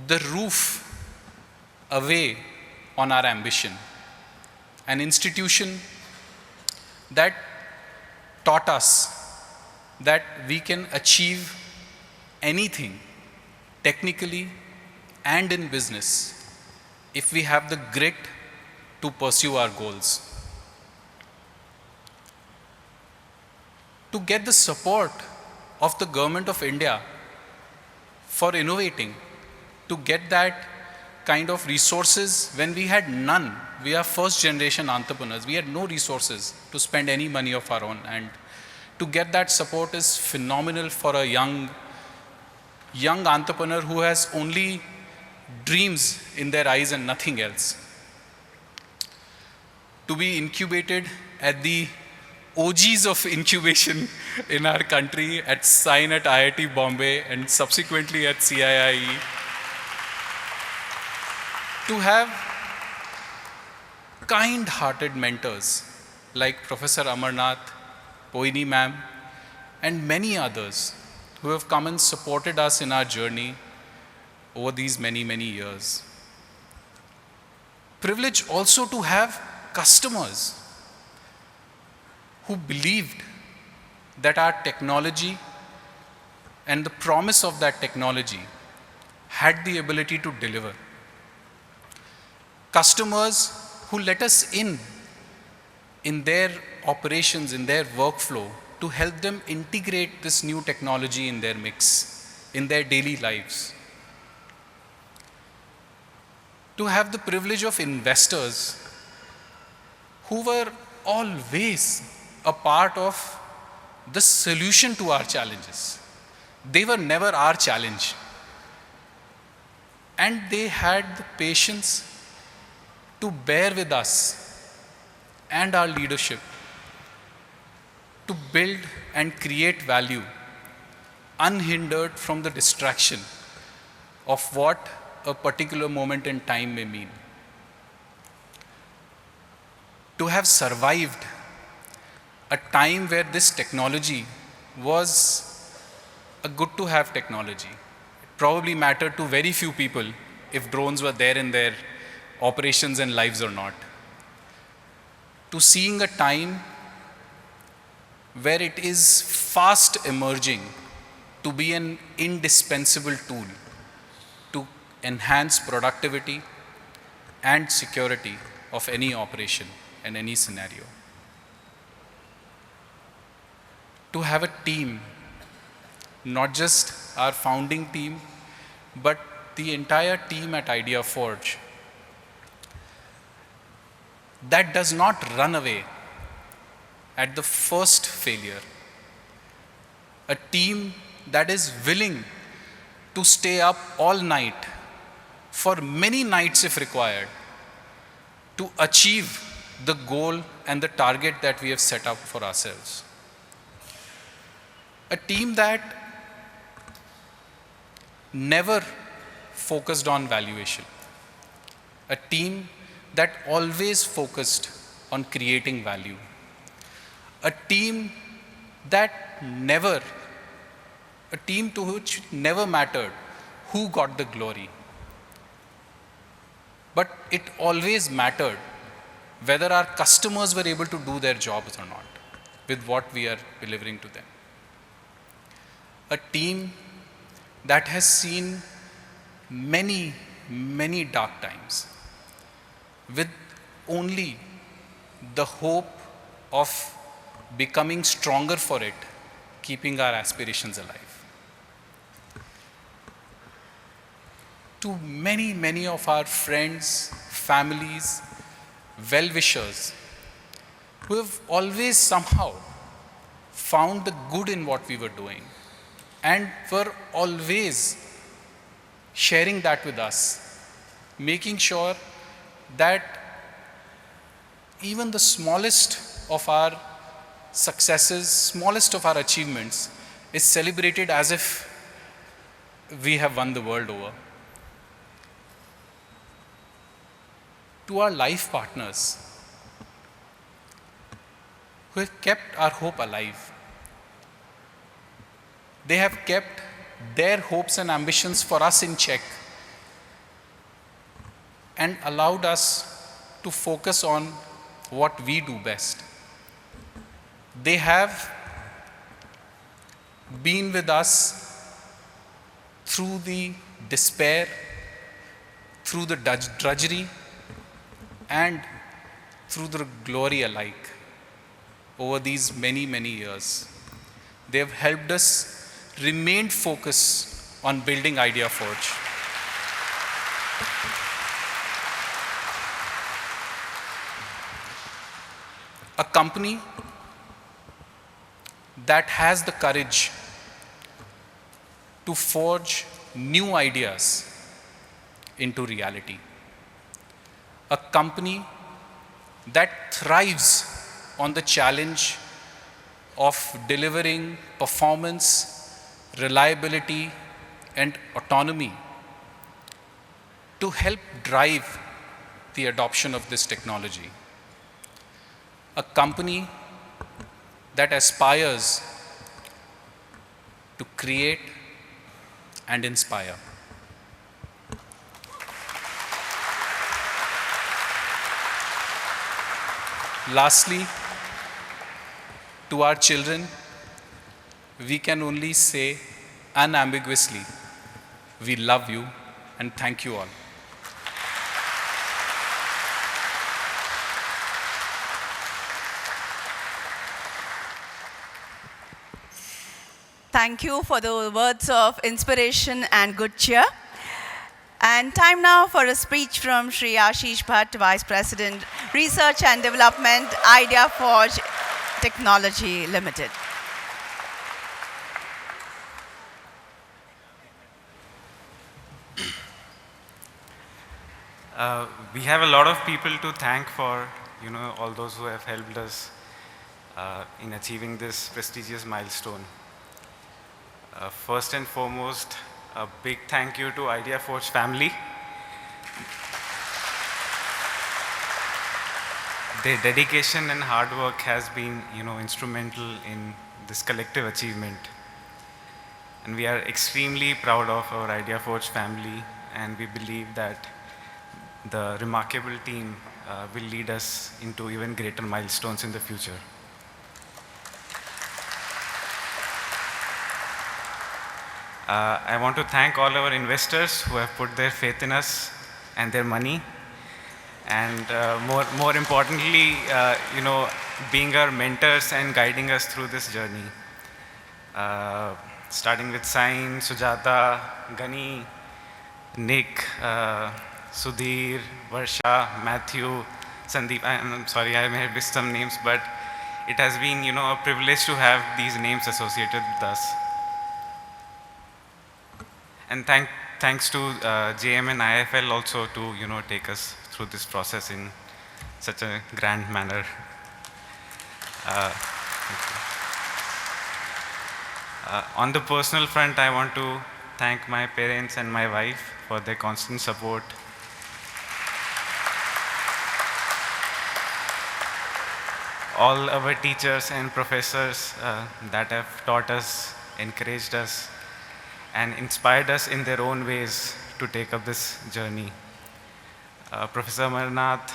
the roof away on our ambition. An institution that taught us that we can achieve anything technically and in business if we have the grit to pursue our goals. To get the support of the government of India for innovating, to get that kind of resources when we had none. We are first generation entrepreneurs. We had no resources to spend any money of our own, and to get that support is phenomenal for a young entrepreneur who has only dreams in their eyes and nothing else. To be incubated at the OGs of incubation in our country, at SINE at IIT Bombay and subsequently at CIIE. To have kind-hearted mentors like Professor Amarnath, Poini ma'am, and many others who have come and supported us in our journey over these many, many years. Privilege also to have customers who believed that our technology and the promise of that technology had the ability to deliver. Customers who let us in their operations, in their workflow, to help them integrate this new technology in their mix, in their daily lives. To have the privilege of investors who were always a part of the solution to our challenges. They were never our challenge. And they had the patience to bear with us and our leadership to build and create value unhindered from the distraction of what a particular moment in time may mean. To have survived a time where this technology was a good to have technology. It probably mattered to very few people if drones were there in their operations and lives or not. To seeing a time where it is fast emerging to be an indispensable tool to enhance productivity and security of any operation and any scenario. To have a team, not just our founding team, but the entire team at ideaForge that does not run away at the first failure. A team that is willing to stay up all night, for many nights if required, to achieve the goal and the target that we have set up for ourselves. A team that never focused on valuation. A team that always focused on creating value. A team to which never mattered who got the glory. But it always mattered whether our customers were able to do their jobs or not with what we are delivering to them. A team that has seen many, many dark times with only the hope of becoming stronger for it, keeping our aspirations alive. To many, many of our friends, families, well-wishers, who have always somehow found the good in what we were doing and were always sharing that with us, making sure that even the smallest of our successes, smallest of our achievements is celebrated as if we have won the world over. To our life partners who have kept our hope alive, they have kept their hopes and ambitions for us in check and allowed us to focus on what we do best. They have been with us through the despair, through the drudgery, and through the glory alike over these many, many years. They have helped us remain focused on building ideaForge. A company that has the courage to forge new ideas into reality. A company that thrives on the challenge of delivering performance, reliability, and autonomy to help drive the adoption of this technology. A company that aspires to create and inspire. Lastly, to our children, we can only say unambiguously, we love you and thank you all. Thank you for the words of inspiration and good cheer. And time now for a speech from Shri Ashish Bhat, Vice President, Research and Development, ideaForge Technology Limited. We have a lot of people to thank for, all those who have helped us in achieving this prestigious milestone. First and foremost, a big thank you to ideaForge family. Their dedication and hard work has been, instrumental in this collective achievement. And we are extremely proud of our ideaForge family, and we believe that the remarkable team will lead us into even greater milestones in the future. I want to thank all our investors who have put their faith in us and their money. And more importantly, being our mentors and guiding us through this journey. Starting with Sain, Sujata, Gani, Nick, Sudhir, Varsha, Matthew, Sandeep. I'm sorry, I may have missed some names, but it has been, a privilege to have these names associated with us. And thanks to JM and IFL also to, take us through this process in such a grand manner. On the personal front, I want to thank my parents and my wife for their constant support. All our teachers and professors that have taught us, encouraged us, and inspired us in their own ways to take up this journey. Professor Amarnath,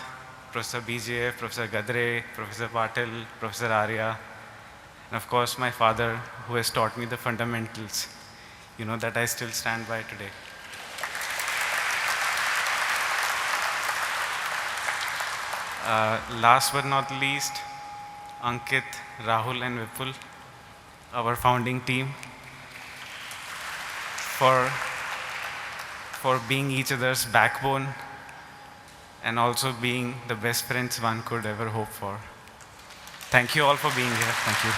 Professor BJF, Professor Gadre, Professor Patil, Professor Arya, and of course my father, who has taught me the fundamentals, that I still stand by today. Last but not least, Ankit, Rahul, and Vipul, our founding team, for being each other's backbone and also being the best friends one could ever hope for. Thank you all for being here. Thank you.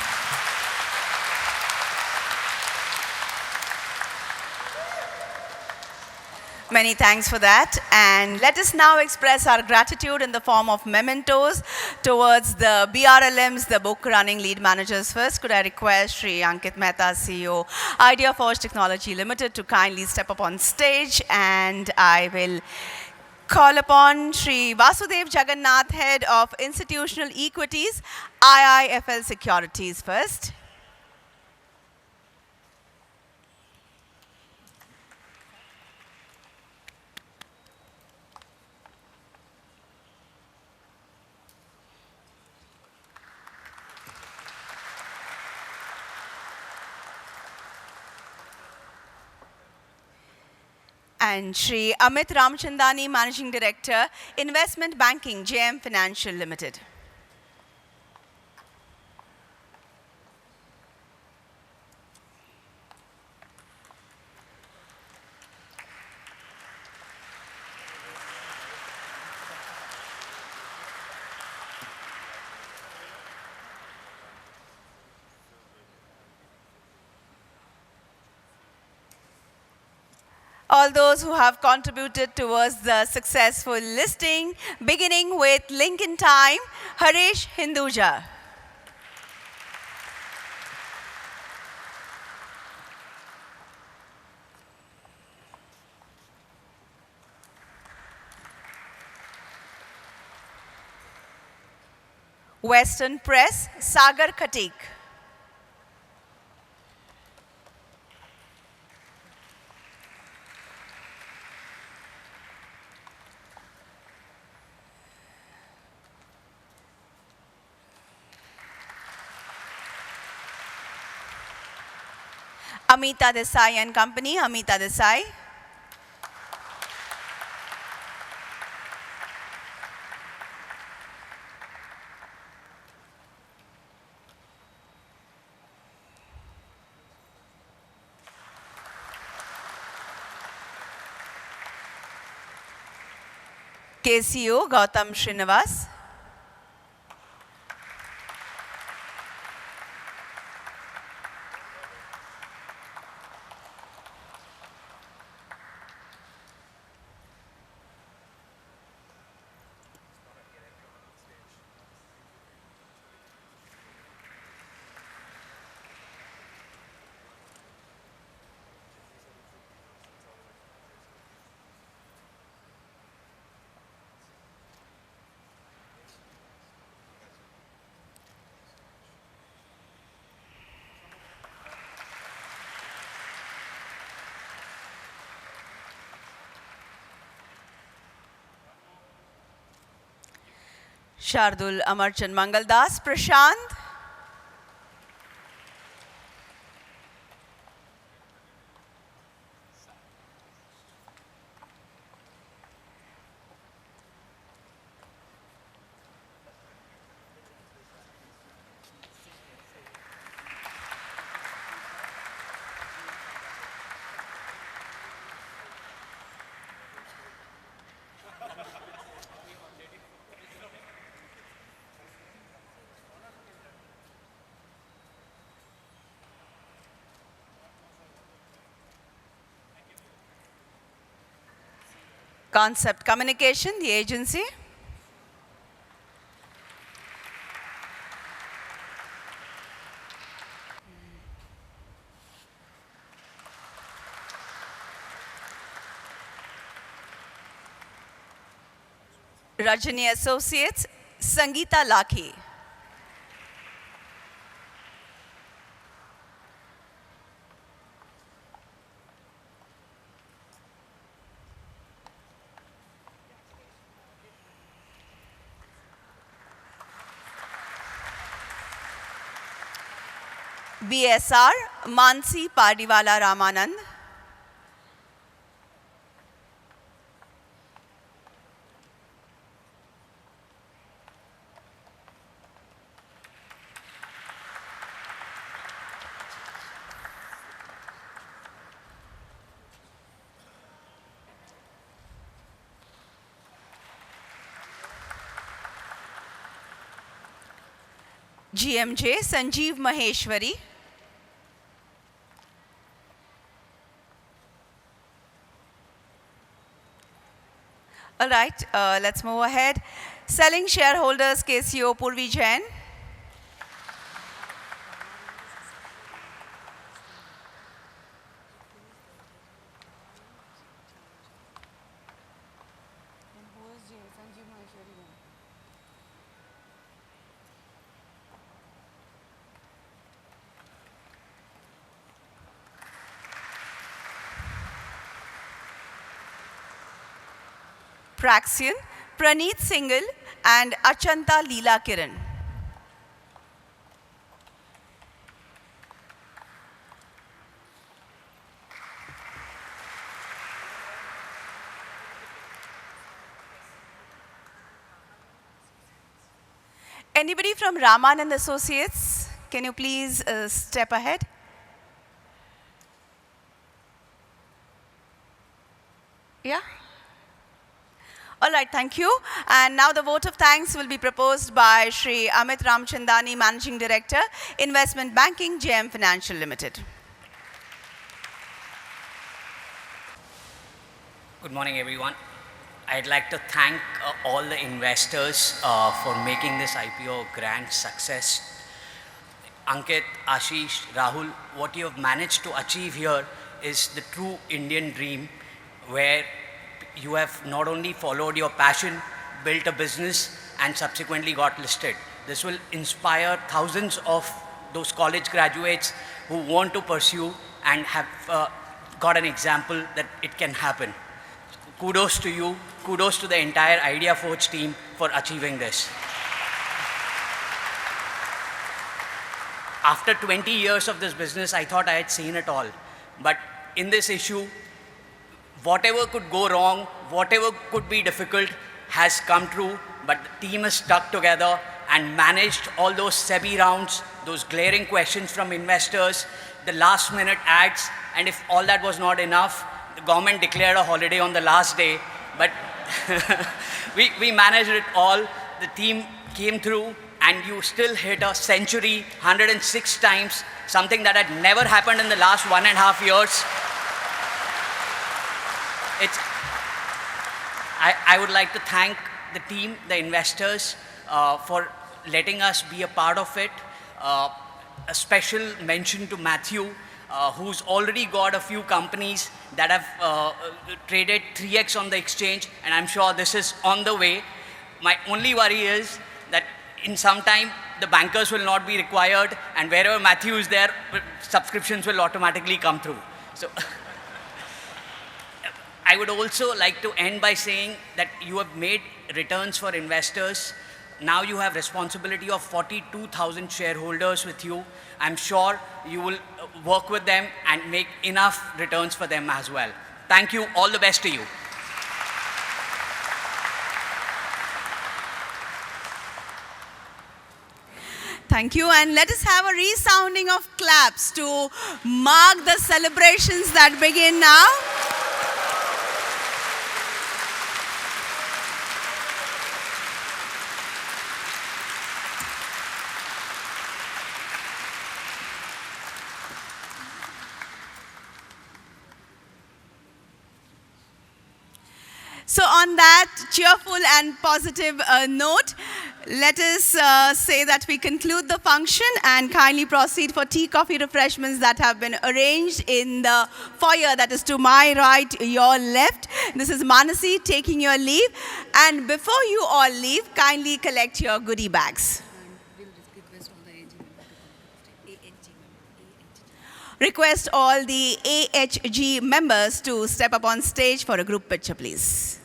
Many thanks for that. And let us now express our gratitude in the form of mementos towards the BRLMs, the book running lead managers. First, could I request Sri Ankit Mehta, CEO, ideaForge Technology Limited, to kindly step up on stage, and I will call upon Sri Vasudev Jagannath, Head of Institutional Equities, IIFL Securities first. And Sri Amit Ramchandani, Managing Director, Investment Banking, JM Financial Limited. All those who have contributed towards the successful listing, beginning with Lincoln Time, Harish Hinduja. Western Press, Sagar Khatik. Amita Desai and Company, Amita Desai. KCO, Gautam Srinivas. Shardul Amarchand Mangaldas, Prashant. Concept Communication, the agency. Rajani Associates, Sangeeta Lakhi. BSR, Mansi Padiwala Ramanand. GMJ, Sanjeev Maheshwari. right, let's move ahead. Selling shareholders, KCO Purvi Jain. Praxian, Praneeth Singhal, and Achanta Leela Kiran. Anybody from Raman and Associates? Can you please step ahead? Yeah? All right, thank you. And now the vote of thanks will be proposed by Shri Amit Ramchandani, Managing Director, Investment Banking, JM Financial Limited. Good morning, everyone. I'd like to thank all the investors for making this IPO a grand success. Ankit, Ashish, Rahul, what you have managed to achieve here is the true Indian dream, where you have not only followed your passion, built a business, and subsequently got listed. This will inspire thousands of those college graduates who want to pursue and have got an example that it can happen. Kudos to you. Kudos to the entire ideaForge team for achieving this. After 20 years of this business, I thought I had seen it all. But in this issue, whatever could go wrong, whatever could be difficult has come true, but the team has stuck together and managed all those SEBI rounds, those glaring questions from investors, the last minute ads, and if all that was not enough, the government declared a holiday on the last day, but we managed it all. The team came through, and you still hit a century 106 times, something that had never happened in the last 1.5 years. I would like to thank the team, the investors, for letting us be a part of it. A special mention to Matthew, who's already got a few companies that have traded 3x on the exchange, and I'm sure this is on the way. My only worry is that in some time, the bankers will not be required, and wherever Matthew is there, subscriptions will automatically come through. So I would also like to end by saying that you have made returns for investors. Now you have responsibility of 42,000 shareholders with you. I'm sure you will work with them and make enough returns for them as well. Thank you. All the best to you. Thank you, and let us have a resounding of claps to mark the celebrations that begin now. So on that cheerful and positive note, let us say that we conclude the function and kindly proceed for tea, coffee, refreshments that have been arranged in the foyer that is to my right, your left. This is Manasi taking your leave. And before you all leave, kindly collect your goodie bags. Request all the AHG members to step up on stage for a group picture, please.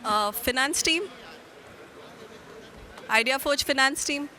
Finance team? ideaForge finance team?